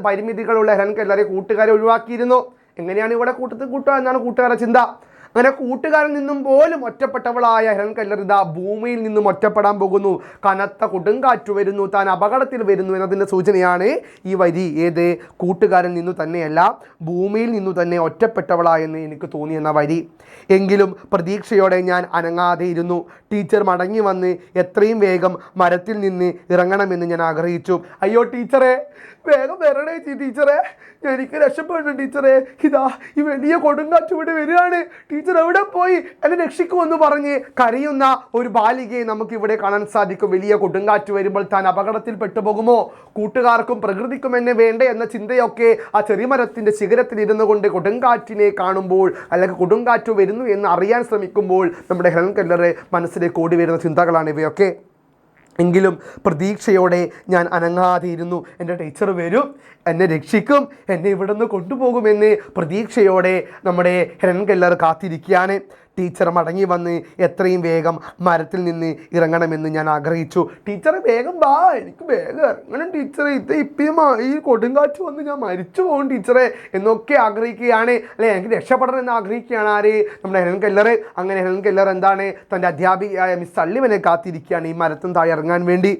പരിമിതികളുള്ള ഹെലൻ കെല്ലറെ കൂട്ടുകാരെ ഒഴിവാക്കിയിരുന്നു. എങ്ങനെയാണ് ഇവിടെ കൂട്ടുക എന്നാണ് കൂട്ടുകാരുടെ ചിന്ത. അങ്ങനെ കൂട്ടുകാരിൽ നിന്നും പോലും ഒറ്റപ്പെട്ടവളായ ഹെലൻ കെല്ലർ ഇതാ ഭൂമിയിൽ നിന്നും ഒറ്റപ്പെടാൻ പോകുന്നു. കനത്ത കൊടുങ്കാറ്റ് വരുന്നു, താൻ അപകടത്തിൽ വരുന്നു എന്നതിൻ്റെ സൂചനയാണ് ഈ വരി. ഏത്? കൂട്ടുകാരിൽ നിന്നു തന്നെയല്ല, ഭൂമിയിൽ നിന്നു തന്നെ ഒറ്റപ്പെട്ടവളായെന്ന് എനിക്ക് തോന്നി എന്ന വരി. എങ്കിലും പ്രതീക്ഷയോടെ ഞാൻ അനങ്ങാതെ ഇരുന്നു. ടീച്ചർ മടങ്ങി വന്ന് എത്രയും വേഗം മരത്തിൽ നിന്ന് ഇറങ്ങണമെന്ന് ഞാൻ ആഗ്രഹിച്ചു. അയ്യോ ടീച്ചറെ, വേഗം വരണേ ടീച്ചറെ, എനിക്ക് രക്ഷപ്പെടണം ടീച്ചറെ, ഇതാ ഈ വലിയ കൊടുങ്കാറ്റ് ഇവിടെ വരികയാണ്, ടീച്ചർ എവിടെ പോയി, എന്നെ രക്ഷിക്കുമെന്ന് പറഞ്ഞ് കരയുന്ന ഒരു ബാലികയെ നമുക്ക് ഇവിടെ കാണാൻ സാധിക്കും. വലിയ കൊടുങ്കാറ്റ് വരുമ്പോൾ താൻ അപകടത്തിൽ പെട്ടുപോകുമോ? കൂട്ടുകാർക്കും പ്രകൃതിക്കും എന്നെ വേണ്ടേ എന്ന ചിന്തയൊക്കെ ആ ചെറിമരത്തിൻ്റെ ശിഖരത്തിൽ ഇരുന്നു കൊണ്ട് കൊടുങ്കാറ്റിനെ കാണുമ്പോൾ, അല്ലെങ്കിൽ കൊടുങ്കാറ്റ് വരുന്നു എന്ന് അറിയാൻ ശ്രമിക്കുമ്പോൾ നമ്മുടെ ഹെലൻ കെല്ലർ മനസ്സിലേക്ക് ഓടി വരുന്ന ചിന്തകളാണ് ഇവയൊക്കെ. എങ്കിലും പ്രതീക്ഷയോടെ ഞാൻ അനങ്ങാതെ ഇരുന്നു. എൻ്റെ ടീച്ചർ വരും, എന്നെ രക്ഷിക്കും, എന്നെ ഇവിടെ നിന്ന് കൊണ്ടുപോകുമെന്ന് പ്രതീക്ഷയോടെ നമ്മുടെ ഹെലൻ കെല്ലർ കാത്തിരിക്കുകയാണ്. ടീച്ചർ മടങ്ങി വന്ന് എത്രയും വേഗം മരത്തിൽ നിന്ന് ഇറങ്ങണമെന്ന് ഞാൻ ആഗ്രഹിച്ചു. ടീച്ചർ വേഗം വാ, എനിക്ക് വേഗം ഇറങ്ങണം ടീച്ചറെ, ഇപ്പം ഈ കൊടുങ്കാറ്റ് വന്ന് ഞാൻ മരിച്ചു പോകും ടീച്ചറെ എന്നൊക്കെ ആഗ്രഹിക്കുകയാണ്. അല്ലെ, എനിക്ക് രക്ഷപ്പെടണം എന്ന് ആഗ്രഹിക്കുകയാണ് ആര്? നമ്മുടെ ഹെലൻ കെല്ലർ. അങ്ങനെ ഹെലൻ കെല്ലർ എന്താണ്? തൻ്റെ അധ്യാപികയായ മിസ് സള്ളിവനെ കാത്തിരിക്കുകയാണ് ഈ മരത്തിന് താഴെ ഇറങ്ങാൻ വേണ്ടി.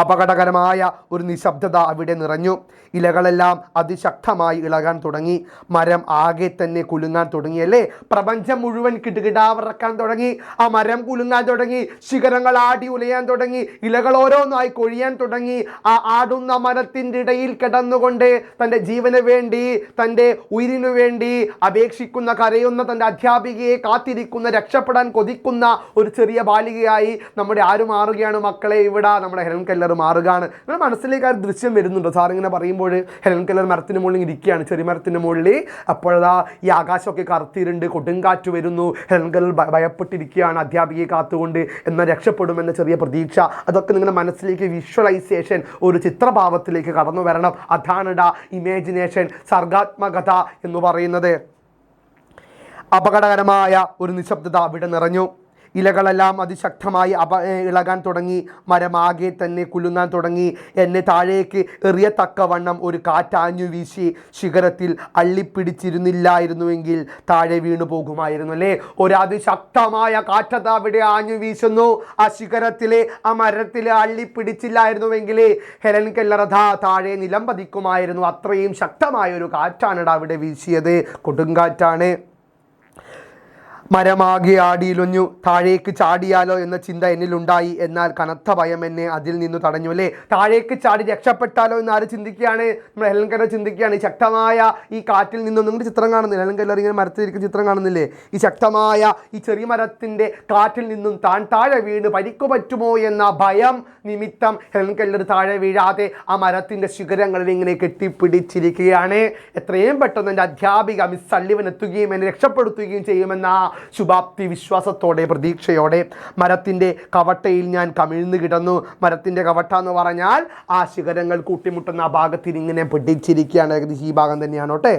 അപകടകരമായ ഒരു നിശബ്ദത അവിടെ നിറഞ്ഞു. ഇലകളെല്ലാം അതിശക്തമായി ഇളകാൻ തുടങ്ങി. മരം ആകെ തന്നെ കുലുങ്ങാൻ തുടങ്ങിയല്ലേ. പ്രപഞ്ചം മുഴുവൻ കിടുകിടാവിറക്കാൻ തുടങ്ങി. ആ മരം കുലുങ്ങാൻ തുടങ്ങി, ശിഖരങ്ങൾ ആടി ഉലയാൻ തുടങ്ങി, ഇലകൾ ഓരോന്നായി കൊഴിയാൻ തുടങ്ങി. ആ ആടുന്ന മരത്തിൻ്റെ ഇടയിൽ കിടന്നുകൊണ്ട് തൻ്റെ ജീവന് വേണ്ടി, തൻ്റെ ഉയിരിനു വേണ്ടി അപേക്ഷിക്കുന്ന, കരയുന്ന തൻ്റെ അധ്യാപികയെ കാത്തിരിക്കുന്ന, രക്ഷപ്പെടാൻ കൊതിക്കുന്ന ഒരു ചെറിയ ബാലികയായി നമ്മുടെ ആര് മാറുകയാണ് മക്കളെ? ഇവിടെ നമ്മുടെ ഹെലൻ കെല്ലർ മാറുകയാണ്. നിങ്ങൾ മനസ്സിലേക്ക് ആ ദൃശ്യം വരുന്നുണ്ടോ? സാറിങ്ങനെ പറയുമ്പോൾ ഹെലൻ കെല്ലർ മരത്തിന് മുകളിൽ ഇരിക്കുകയാണ്, ചെറിയ മരത്തിൻ്റെ മുകളിൽ. അപ്പോഴാ ഈ ആകാശമൊക്കെ കറുത്തിരുണ്ട്, കൊടുങ്കാറ്റ് വരുന്നു. ഹെലൻ കെല്ലർ ഭയപ്പെട്ടിരിക്കുകയാണ്, അധ്യാപികയെ കാത്തുകൊണ്ട്. എന്നാൽ രക്ഷപ്പെടുമെന്ന ചെറിയ പ്രതീക്ഷ, അതൊക്കെ നിങ്ങളുടെ മനസ്സിലേക്ക് വിഷ്വലൈസേഷൻ, ഒരു ചിത്രഭാവത്തിലേക്ക് കടന്നു വരണം. അതാണ് ഇമാജിനേഷൻ, സർഗാത്മകത എന്ന് പറയുന്നത്. അപകടകരമായ ഒരു നിശബ്ദത അവിടെ നിറഞ്ഞു. ഇലകളെല്ലാം അതിശക്തമായി ഇളകാൻ തുടങ്ങി. മരമാകെ തന്നെ കുലുങ്ങാൻ തുടങ്ങി. എന്നെ താഴേക്ക് എറിയത്തക്കവണ്ണം ഒരു കാറ്റാഞ്ഞു വീശി. ശിഖരത്തിൽ അള്ളിപ്പിടിച്ചിരുന്നില്ലായിരുന്നുവെങ്കിൽ താഴെ വീണു പോകുമായിരുന്നു അല്ലേ. ഒരതിശക്തമായ കാറ്റത അവിടെ ആഞ്ഞു വീശുന്നു. ആ ശിഖരത്തിലെ, ആ മരത്തിൽ അള്ളിപ്പിടിച്ചില്ലായിരുന്നുവെങ്കിൽ ഹെലൻ കെല്ലർ താഴെ നിലം പതിക്കുമായിരുന്നു. അത്രയും ശക്തമായ ഒരു കാറ്റാണ് അവിടെ വീശിയത്, കൊടുങ്കാറ്റാണ്. മരമാകെ ആടിയിലൊഞ്ഞു. താഴേക്ക് ചാടിയാലോ എന്ന ചിന്ത എന്നിലുണ്ടായി. എന്നാൽ കനത്ത ഭയം എന്നെ അതിൽ നിന്ന് തടഞ്ഞു അല്ലേ. താഴേക്ക് ചാടി രക്ഷപ്പെട്ടാലോ എന്ന് ആര് ചിന്തിക്കുകയാണ്? നമ്മുടെ ഹെലൻ കെല്ലർ ചിന്തിക്കുകയാണ്. ഈ ശക്തമായ ഈ കാറ്റിൽ നിന്നും, നിങ്ങളുടെ ചിത്രം കാണുന്നില്ല, ഹെലൻ കെല്ലർ ഇങ്ങനെ മരത്തിലിരിക്കുന്ന ചിത്രം കാണുന്നില്ലേ? ഈ ശക്തമായ ഈ ചെറിയ മരത്തിൻ്റെ കാറ്റിൽ നിന്നും താൻ താഴെ വീണ് പരിക്കു പറ്റുമോ എന്ന ഭയം നിമിത്തം ഹെലൻ കെല്ലർ താഴെ വീഴാതെ ആ മരത്തിൻ്റെ ശിഖരങ്ങളിൽ ഇങ്ങനെ കെട്ടിപ്പിടിച്ചിരിക്കുകയാണ്. എത്രയും പെട്ടെന്ന് എൻ്റെ അധ്യാപിക മിസ് സള്ളിവൻ എത്തുകയും എന്നെ രക്ഷപ്പെടുത്തുകയും ചെയ്യുമെന്ന ശുഭാപ്തി വിശ്വാസത്തോടെ, പ്രതീക്ഷയോടെ മരത്തിൻ്റെ കവട്ടയിൽ ഞാൻ കമിഴ്ന്നു കിടന്നു. മരത്തിൻ്റെ കവട്ട എന്ന് പറഞ്ഞാൽ ആ ശിഖരങ്ങൾ കൂട്ടിമുട്ടുന്ന ആ ഭാഗത്തിൽ ഇങ്ങനെ പിടിച്ചിരിക്കുകയാണ്. ഏകദേശം ഈ ഭാഗം തന്നെയാണോട്ടെ.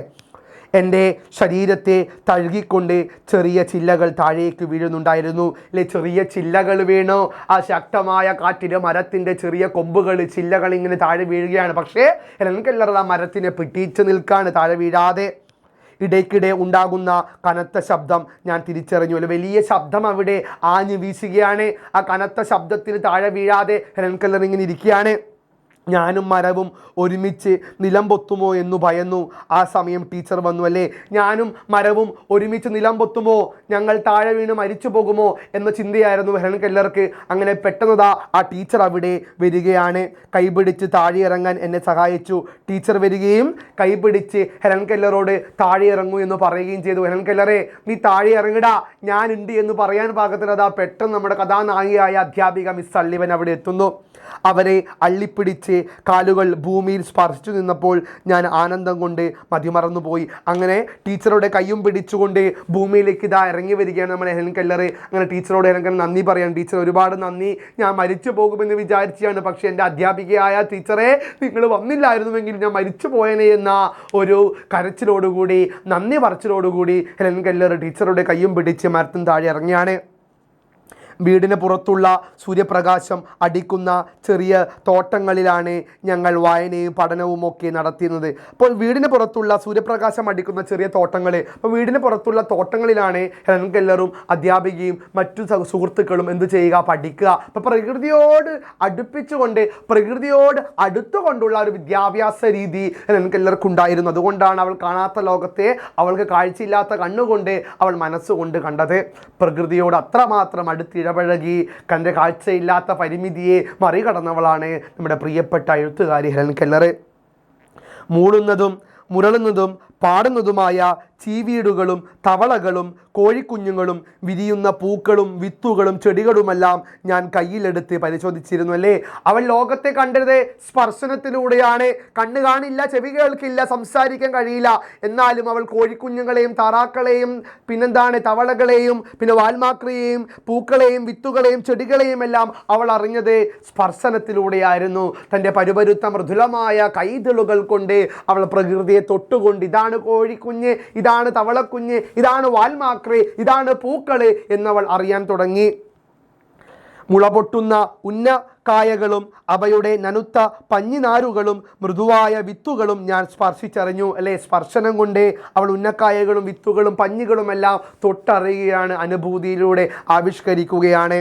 എൻ്റെ ശരീരത്തെ തഴുകിക്കൊണ്ട് ചെറിയ ചില്ലകൾ താഴേക്ക് വീഴുന്നുണ്ടായിരുന്നു അല്ലെ. ചെറിയ ചില്ലകൾ വീണു. ആ ശക്തമായ കാറ്റിൽ മരത്തിൻ്റെ ചെറിയ കൊമ്പുകൾ, ചില്ലകൾ ഇങ്ങനെ താഴെ വീഴുകയാണ്. പക്ഷേ ഹെലൻ കെല്ലർ ആ മരത്തിനെ പിടിച്ചു നിൽക്കാണ്, താഴെ വീഴാതെ. ഇടയ്ക്കിടെ ഉണ്ടാകുന്ന കനത്ത ശബ്ദം ഞാൻ തിരിച്ചറിഞ്ഞു. അല്ലെ, വലിയ ശബ്ദം അവിടെ ആഞ്ഞു വീശുകയാണ്. ആ കനത്ത ശബ്ദത്തിൽ താഴെ വീഴാതെ ഹെലൻ കെല്ലർ ഇങ്ങനെ ഇരിക്കുകയാണ്. ഞാനും മരവും ഒരുമിച്ച് നിലം പൊത്തുമോ എന്ന് ഭയന്നു. ആ സമയം ടീച്ചർ വന്നു. അല്ലേ, ഞാനും മരവും ഒരുമിച്ച് നിലം പൊത്തുമോ, ഞങ്ങൾ താഴെ വീണ് മരിച്ചു പോകുമോ എന്ന ചിന്തയായിരുന്നു ഹെലൻ കെല്ലർക്ക്. അങ്ങനെ പെട്ടെന്നതാ ആ ടീച്ചർ അവിടെ വരികയാണ്. കൈപിടിച്ച് താഴെ ഇറങ്ങാൻ എന്നെ സഹായിച്ചു. ടീച്ചർ വരികയും കൈപിടിച്ച് ഹെലൻ കെല്ലറോട് താഴെ ഇറങ്ങൂ എന്ന് പറയുകയും ചെയ്തു. ഹെലൻ കെല്ലറെ, നീ താഴെ ഇറങ്ങിടാ, ഞാനുണ്ട് എന്ന് പറയാൻ പാകത്തിൽ അതാ പെട്ടെന്ന് നമ്മുടെ കഥാനായികയായ അധ്യാപിക മിസ് സള്ളിവൻ അവിടെ എത്തുന്നു. അവരെ അള്ളിപ്പിടിച്ച് കാലുകൾ ഭൂമിയിൽ സ്പർശിച്ചു നിന്നപ്പോൾ ഞാൻ ആനന്ദം കൊണ്ട് മതിമറന്നുപോയി. അങ്ങനെ ടീച്ചറുടെ കയ്യും പിടിച്ചുകൊണ്ട് ഭൂമിയിലേക്ക് ഇതാ ഇറങ്ങി വരികയാണ് നമ്മുടെ ഹെലൻ കെല്ലർ. അങ്ങനെ ടീച്ചറോട് ഹെലൻ കെല്ലർ നന്ദി പറയാൻ, ടീച്ചർ ഒരുപാട് നന്ദി, ഞാൻ മരിച്ചു പോകുമെന്ന് വിചാരിച്ചാണ്, പക്ഷേ എൻ്റെ അധ്യാപികയായ ടീച്ചറെ നിങ്ങൾ വന്നില്ലായിരുന്നുവെങ്കിൽ ഞാൻ മരിച്ചു പോയനെ എന്ന ഒരു കരച്ചിലോടുകൂടി, നന്ദി പറച്ചിലോടുകൂടി ഹെലൻ കെല്ലർ ടീച്ചറുടെ കയ്യും പിടിച്ച് മരത്തിന് താഴെ ഇറങ്ങിയാണ്. വീടിന് പുറത്തുള്ള സൂര്യപ്രകാശം അടിക്കുന്ന ചെറിയ തോട്ടങ്ങളിലാണ് ഞങ്ങൾ വായനയും പഠനവും ഒക്കെ നടത്തുന്നത്. അപ്പോൾ വീടിന് പുറത്തുള്ള സൂര്യപ്രകാശം അടിക്കുന്ന ചെറിയ തോട്ടങ്ങൾ, അപ്പോൾ വീടിന് പുറത്തുള്ള തോട്ടങ്ങളിലാണ് ഹെലൻ കെല്ലറും അധ്യാപികയും മറ്റു സുഹൃത്തുക്കളും എന്ത് ചെയ്യുക, പഠിക്കുക. അപ്പോൾ പ്രകൃതിയോട് അടുപ്പിച്ചുകൊണ്ട്, പ്രകൃതിയോട് അടുത്തുകൊണ്ടുള്ള ഒരു വിദ്യാഭ്യാസ രീതി ഹെലൻ കെല്ലർക്കുണ്ടായിരുന്നു. അതുകൊണ്ടാണ് അവൾ കാണാത്ത ലോകത്തെ അവൾക്ക് കാഴ്ചയില്ലാത്ത കണ്ണുകൊണ്ട് അവൾ മനസ്സുകൊണ്ട് കണ്ടത്. പ്രകൃതിയോട് അത്രമാത്രം ഇടപഴകി തൻ്റെ കാഴ്ചയില്ലാത്ത പരിമിതിയെ മറികടന്നവളാണ് നമ്മുടെ പ്രിയപ്പെട്ട എഴുത്തുകാരി ഹെലൻ കെല്ലർ. മൂളുന്നതും മുരളുന്നതും പാടുന്നതുമായ ചീവീടുകളും തവളകളും കോഴിക്കുഞ്ഞുങ്ങളും വിരിയുന്ന പൂക്കളും വിത്തുകളും ചെടികളുമെല്ലാം ഞാൻ കയ്യിലെടുത്ത് പരിശോധിച്ചിരുന്നു. അല്ലേ, അവൾ ലോകത്തെ കണ്ടത് സ്പർശനത്തിലൂടെയാണ്. കണ്ണ് കാണില്ല, ചെവി കേൾക്കില്ല, സംസാരിക്കാൻ കഴിയില്ല. എന്നാലും അവൾ കോഴിക്കുഞ്ഞുങ്ങളെയും താറാക്കളെയും പിന്നെന്താണ് തവളകളെയും പിന്നെ വാൽമാക്രിയെയും പൂക്കളെയും വിത്തുകളെയും ചെടികളെയും എല്ലാം അവൾ അറിഞ്ഞത് സ്പർശനത്തിലൂടെയായിരുന്നു. തൻ്റെ പരുപരുത്ത മൃദുലമായ കൈതളുകൾ കൊണ്ട് അവൾ പ്രകൃതിയെ തൊട്ടുകൊണ്ട്, ഇതാണ് കോഴിക്കുഞ്ഞ്, ഇതാണ് തവളക്കുഞ്ഞ്, ഇതാണ് വാൽമാക്രി, ഇതാണ് പൂക്കള് എന്നവൾ അറിയാൻ തുടങ്ങി. മുളപൊട്ടുന്ന ഉന്നക്കായകളും അവയുടെ നനുത്ത പഞ്ഞിനാരുകളും മൃദുവായ വിത്തുകളും ഞാൻ സ്പർശിച്ചറിഞ്ഞു. അല്ലേ, സ്പർശനം കൊണ്ട് അവൾ ഉന്നക്കായകളും വിത്തുകളും പഞ്ഞികളും എല്ലാം തൊട്ടറിയുകയാണ്, അനുഭൂതിയിലൂടെ ആവിഷ്കരിക്കുകയാണ്.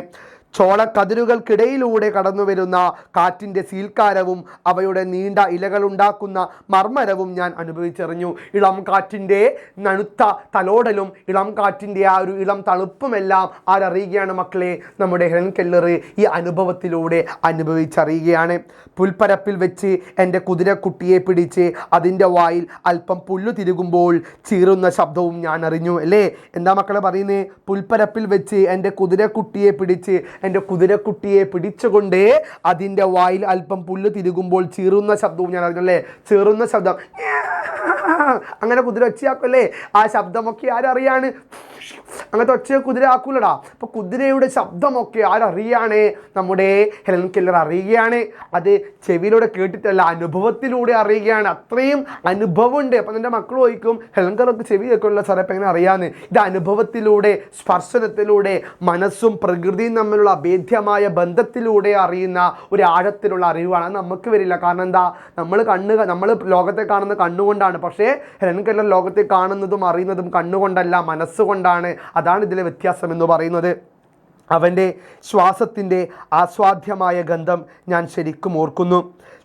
ചോളക്കതിരുകൾക്കിടയിലൂടെ കടന്നു വരുന്ന കാറ്റിൻ്റെ സീൽക്കാരവും അവയുടെ നീണ്ട ഇലകളുണ്ടാക്കുന്ന മർമ്മരവും ഞാൻ അനുഭവിച്ചറിഞ്ഞു. ഇളം കാറ്റിൻ്റെ നനുത്ത തലോടലും ഇളം കാറ്റിൻ്റെ ആ ഒരു ഇളം തണുപ്പുമെല്ലാം ആരറിയുകയാണ് മക്കളെ, നമ്മുടെ ഹെലൻ കെല്ലർ ഈ അനുഭവത്തിലൂടെ അനുഭവിച്ചറിയുകയാണ്. പുൽപ്പരപ്പിൽ വെച്ച് എൻ്റെ കുതിരക്കുട്ടിയെ പിടിച്ച് അതിൻ്റെ വായിൽ അല്പം പുല്ലു തിരുകുമ്പോൾ ചീറുന്ന ശബ്ദവും ഞാൻ അറിഞ്ഞു. അല്ലേ, എന്താ മക്കളെ പറയുന്നത്? പുൽപ്പരപ്പിൽ വെച്ച് എൻ്റെ കുതിരക്കുട്ടിയെ പിടിച്ച്, എൻ്റെ കുതിരക്കുട്ടിയെ പിടിച്ചുകൊണ്ട് അതിൻ്റെ വായിൽ അല്പം പുല്ല് തിരുകുമ്പോൾ ചീറുന്ന ശബ്ദവും ഞാൻ അറിഞ്ഞല്ലേ. ചീറുന്ന ശബ്ദം, അങ്ങനെ കുതിര ഒച്ചയാക്കല്ലേ, ആ ശബ്ദമൊക്കെ ആരറിയാണ്? അങ്ങനത്തെ ഒച്ച കുതിര ആക്കൂലടാ. അപ്പോൾ കുതിരയുടെ ശബ്ദമൊക്കെ ആരറിയാണ്? നമ്മുടെ ഹെലൻ കെല്ലർ അറിയുകയാണ്. അത് ചെവിയിലൂടെ കേട്ടിട്ടല്ല, അനുഭവത്തിലൂടെ അറിയുകയാണ്. അത്രയും അനുഭവമുണ്ട്. അപ്പം എൻ്റെ മക്കൾ ചോദിക്കും, ഹെലൻ കെല്ലർക്ക് ചെവി കേൾക്കുമല്ലോ സാറേ, അപ്പം എങ്ങനെ അറിയാമെന്ന്? ഇത് അനുഭവത്തിലൂടെ, സ്പർശനത്തിലൂടെ, മനസ്സും പ്രകൃതിയും തമ്മിലുള്ള അഭേദ്യമായ ബന്ധത്തിലൂടെ അറിയുന്ന ഒരു ആഴത്തിലുള്ള അറിവാണ്. അത് നമുക്ക് വരില്ല. കാരണം എന്താ? നമ്മൾ ലോകത്തെ കാണുന്ന കണ്ണുകൊണ്ടാണ്. പക്ഷേ ഹെലൻ കെല്ലർ ലോകത്തെ കാണുന്നതും അറിയുന്നതും കണ്ണുകൊണ്ടല്ല, മനസ്സുകൊണ്ടാണ്. അതാണ് ഇതിലെ വ്യത്യാസം എന്ന് പറയുന്നത്. അവൻ്റെ ശ്വാസത്തിൻ്റെ ആസ്വാദ്യമായ ഗന്ധം ഞാൻ ശരിക്കും ഓർക്കുന്നു.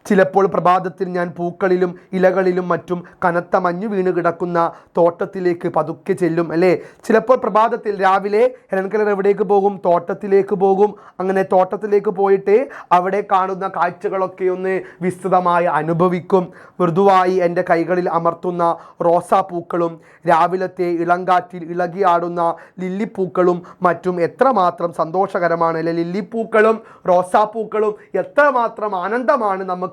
ചിലപ്പോൾ പ്രഭാതത്തിൽ ഞാൻ പൂക്കളിലും ഇലകളിലും മറ്റും കനത്ത മഞ്ഞു വീണ് കിടക്കുന്ന തോട്ടത്തിലേക്ക് പതുക്കെ ചെല്ലും. അല്ലേ, ചിലപ്പോൾ പ്രഭാതത്തിൽ രാവിലെ ഹെലൻ കെല്ലർ എവിടേക്ക് പോകും? തോട്ടത്തിലേക്ക് പോകും. അങ്ങനെ തോട്ടത്തിലേക്ക് പോയിട്ട് അവിടെ കാണുന്ന കാഴ്ചകളൊക്കെ ഒന്ന് വിസ്തൃതമായി അനുഭവിക്കും. മൃദുവായി എൻ്റെ കൈകളിൽ അമർത്തുന്ന റോസാപ്പൂക്കളും രാവിലത്തെ ഇളങ്കാറ്റിൽ ഇളകിയാടുന്ന ലില്ലിപ്പൂക്കളും മറ്റും എത്രമാത്രം സന്തോഷകരമാണ്. അല്ലെ, ലില്ലിപ്പൂക്കളും റോസാപ്പൂക്കളും എത്രമാത്രം ആനന്ദമാണ് നമുക്ക്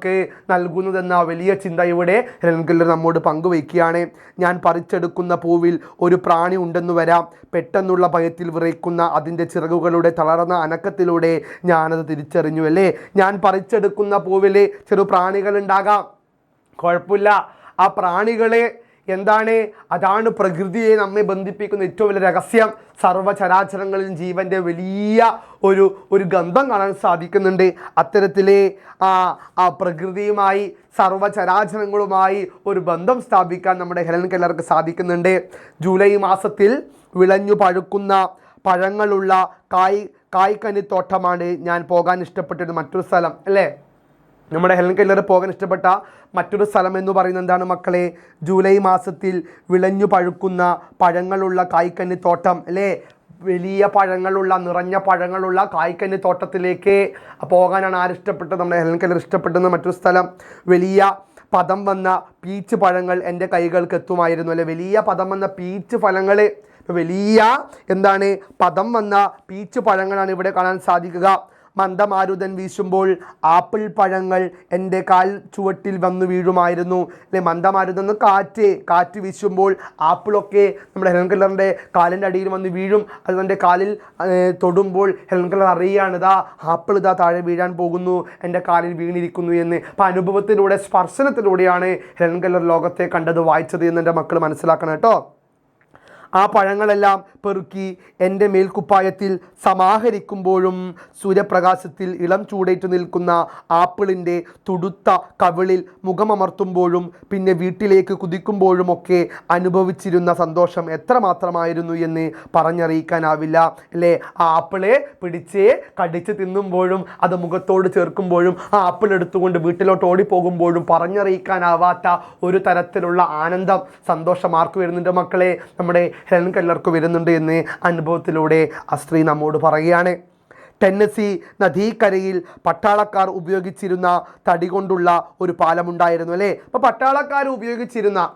നൽകുന്നതെന്ന വലിയ ചിന്ത ഇവിടെ ഹെലൻ കെല്ലർ നമ്മോട് പങ്കുവയ്ക്കുകയാണ്. ഞാൻ പറിച്ചെടുക്കുന്ന പൂവിൽ ഒരു പ്രാണി ഉണ്ടെന്നു വരാം. പെട്ടെന്നുള്ള ഭയത്തിൽ വിറയ്ക്കുന്ന അതിൻ്റെ ചിറകുകളുടെ തളർന്ന അനക്കത്തിലൂടെ ഞാനത് തിരിച്ചറിഞ്ഞു. അല്ലേ, ഞാൻ പറിച്ചെടുക്കുന്ന പൂവിൽ ചെറു പ്രാണികൾ ഉണ്ടാകാം, കുഴപ്പമില്ല. ആ പ്രാണികളെ എന്താണ്? അതാണ് പ്രകൃതിയെ നമ്മെ ബന്ധിപ്പിക്കുന്ന ഏറ്റവും വലിയ രഹസ്യം. സർവ്വചരാചരങ്ങളിലും ജീവൻ്റെ വലിയ ഒരു ഗന്ധം കാണാൻ സാധിക്കുന്നുണ്ട്. അത്തരത്തിലെ ആ പ്രകൃതിയുമായി, സർവ്വചരാചരങ്ങളുമായി ഒരു ബന്ധം സ്ഥാപിക്കാൻ നമ്മുടെ ഹെലൻ കെല്ലർക്ക് സാധിക്കുന്നുണ്ട്. ജൂലൈ മാസത്തിൽ വിളഞ്ഞു പഴുക്കുന്ന പഴങ്ങളുള്ള കായ്ക്കനിത്തോട്ടമാണ് ഞാൻ പോകാൻ ഇഷ്ടപ്പെട്ടൊരു മറ്റൊരു സ്ഥലം. അല്ലേ, നമ്മുടെ ഹെലൻ കെല്ലർ പോകാൻ ഇഷ്ടപ്പെട്ട മറ്റൊരു സ്ഥലം എന്ന് പറയുന്നത് എന്താണ് മക്കളെ? ജൂലൈ മാസത്തിൽ വിളഞ്ഞു പഴുക്കുന്ന പഴങ്ങളുള്ള കായ്ക്കന്നിത്തോട്ടം അല്ലേ? വലിയ പഴങ്ങളുള്ള, നിറഞ്ഞ പഴങ്ങളുള്ള കായ്ക്കന്നി തോട്ടത്തിലേക്ക് പോകാനാണ് ആരിഷ്ടപ്പെട്ടത്? നമ്മുടെ ഹെലൻ കെല്ലർ ഇഷ്ടപ്പെടുന്ന മറ്റൊരു സ്ഥലം. വലിയ പദം വന്ന പീച്ച് പഴങ്ങൾ എൻ്റെ കൈകൾക്ക് എത്തുമായിരുന്നു അല്ലെ? വലിയ പദം വന്ന പീച്ച് ഫലങ്ങൾ, വലിയ എന്താണ് പദം വന്ന പീച്ച് പഴങ്ങളാണ് ഇവിടെ കാണാൻ സാധിക്കുക. മന്ദമാരുതൻ വീശുമ്പോൾ ആപ്പിൾ പഴങ്ങൾ എൻ്റെ കാൽ ചുവട്ടിൽ വന്നു വീഴുമായിരുന്നു അല്ലെ? മന്ദമാരുതൻ എന്ന് കാറ്റ് വീശുമ്പോൾ ആപ്പിളൊക്കെ നമ്മുടെ ഹെലൻ കെല്ലറിൻ്റെ കാലിൻ്റെ അടിയിൽ വന്ന് വീഴും. അത് തൻ്റെ കാലിൽ തൊടുമ്പോൾ ഹെലൻ കെല്ലർ അറിയാണ് ഇതാ ആപ്പിൾ ഇതാ താഴെ വീഴാൻ പോകുന്നു, എൻ്റെ കാലിൽ വീണിരിക്കുന്നു എന്ന്. അപ്പം അനുഭവത്തിലൂടെ, സ്പർശനത്തിലൂടെയാണ് ഹെലൻ കെല്ലർ ലോകത്തെ കണ്ടത്, വായിച്ചത് എന്ന് എൻ്റെ മക്കൾ മനസ്സിലാക്കണം കേട്ടോ. ആ പഴങ്ങളെല്ലാം പെറുക്കി എൻ്റെ മേൽക്കുപ്പായത്തിൽ സമാഹരിക്കുമ്പോഴും സൂര്യപ്രകാശത്തിൽ ഇളം ചൂടേറ്റു നിൽക്കുന്ന ആപ്പിളിൻ്റെ തുടുത്ത കവിളിൽ മുഖമമർത്തുമ്പോഴും പിന്നെ വീട്ടിലേക്ക് കുതിക്കുമ്പോഴുമൊക്കെ അനുഭവിച്ചിരുന്ന സന്തോഷം എത്രമാത്രമായിരുന്നു എന്ന് പറഞ്ഞറിയിക്കാനാവില്ല അല്ലേ? ആ ആപ്പിളെ പിടിച്ച് കടിച്ച് തിന്നുമ്പോഴും അത് മുഖത്തോട് ചേർക്കുമ്പോഴും ആ ആപ്പിൾ എടുത്തുകൊണ്ട് വീട്ടിലോട്ട് ഓടിപ്പോകുമ്പോഴും പറഞ്ഞറിയിക്കാനാവാത്ത ഒരു തരത്തിലുള്ള ആനന്ദം, സന്തോഷം ആർക്ക് വരുന്നുണ്ട് മക്കളെ? നമ്മുടെ ഹെലൻ കെല്ലർക്ക് വരുന്നുണ്ട് എന്ന് അനുഭവത്തിലൂടെ ആ സ്ത്രീ നമ്മോട് പറയുകയാണ്. ടെന്നസി നദീക്കരയിൽ പട്ടാളക്കാർ ഉപയോഗിച്ചിരുന്ന തടി കൊണ്ടുള്ള ഒരു പാലമുണ്ടായിരുന്നു അല്ലേ? അപ്പോൾ പട്ടാളക്കാർ ഉപയോഗിച്ചിരുന്ന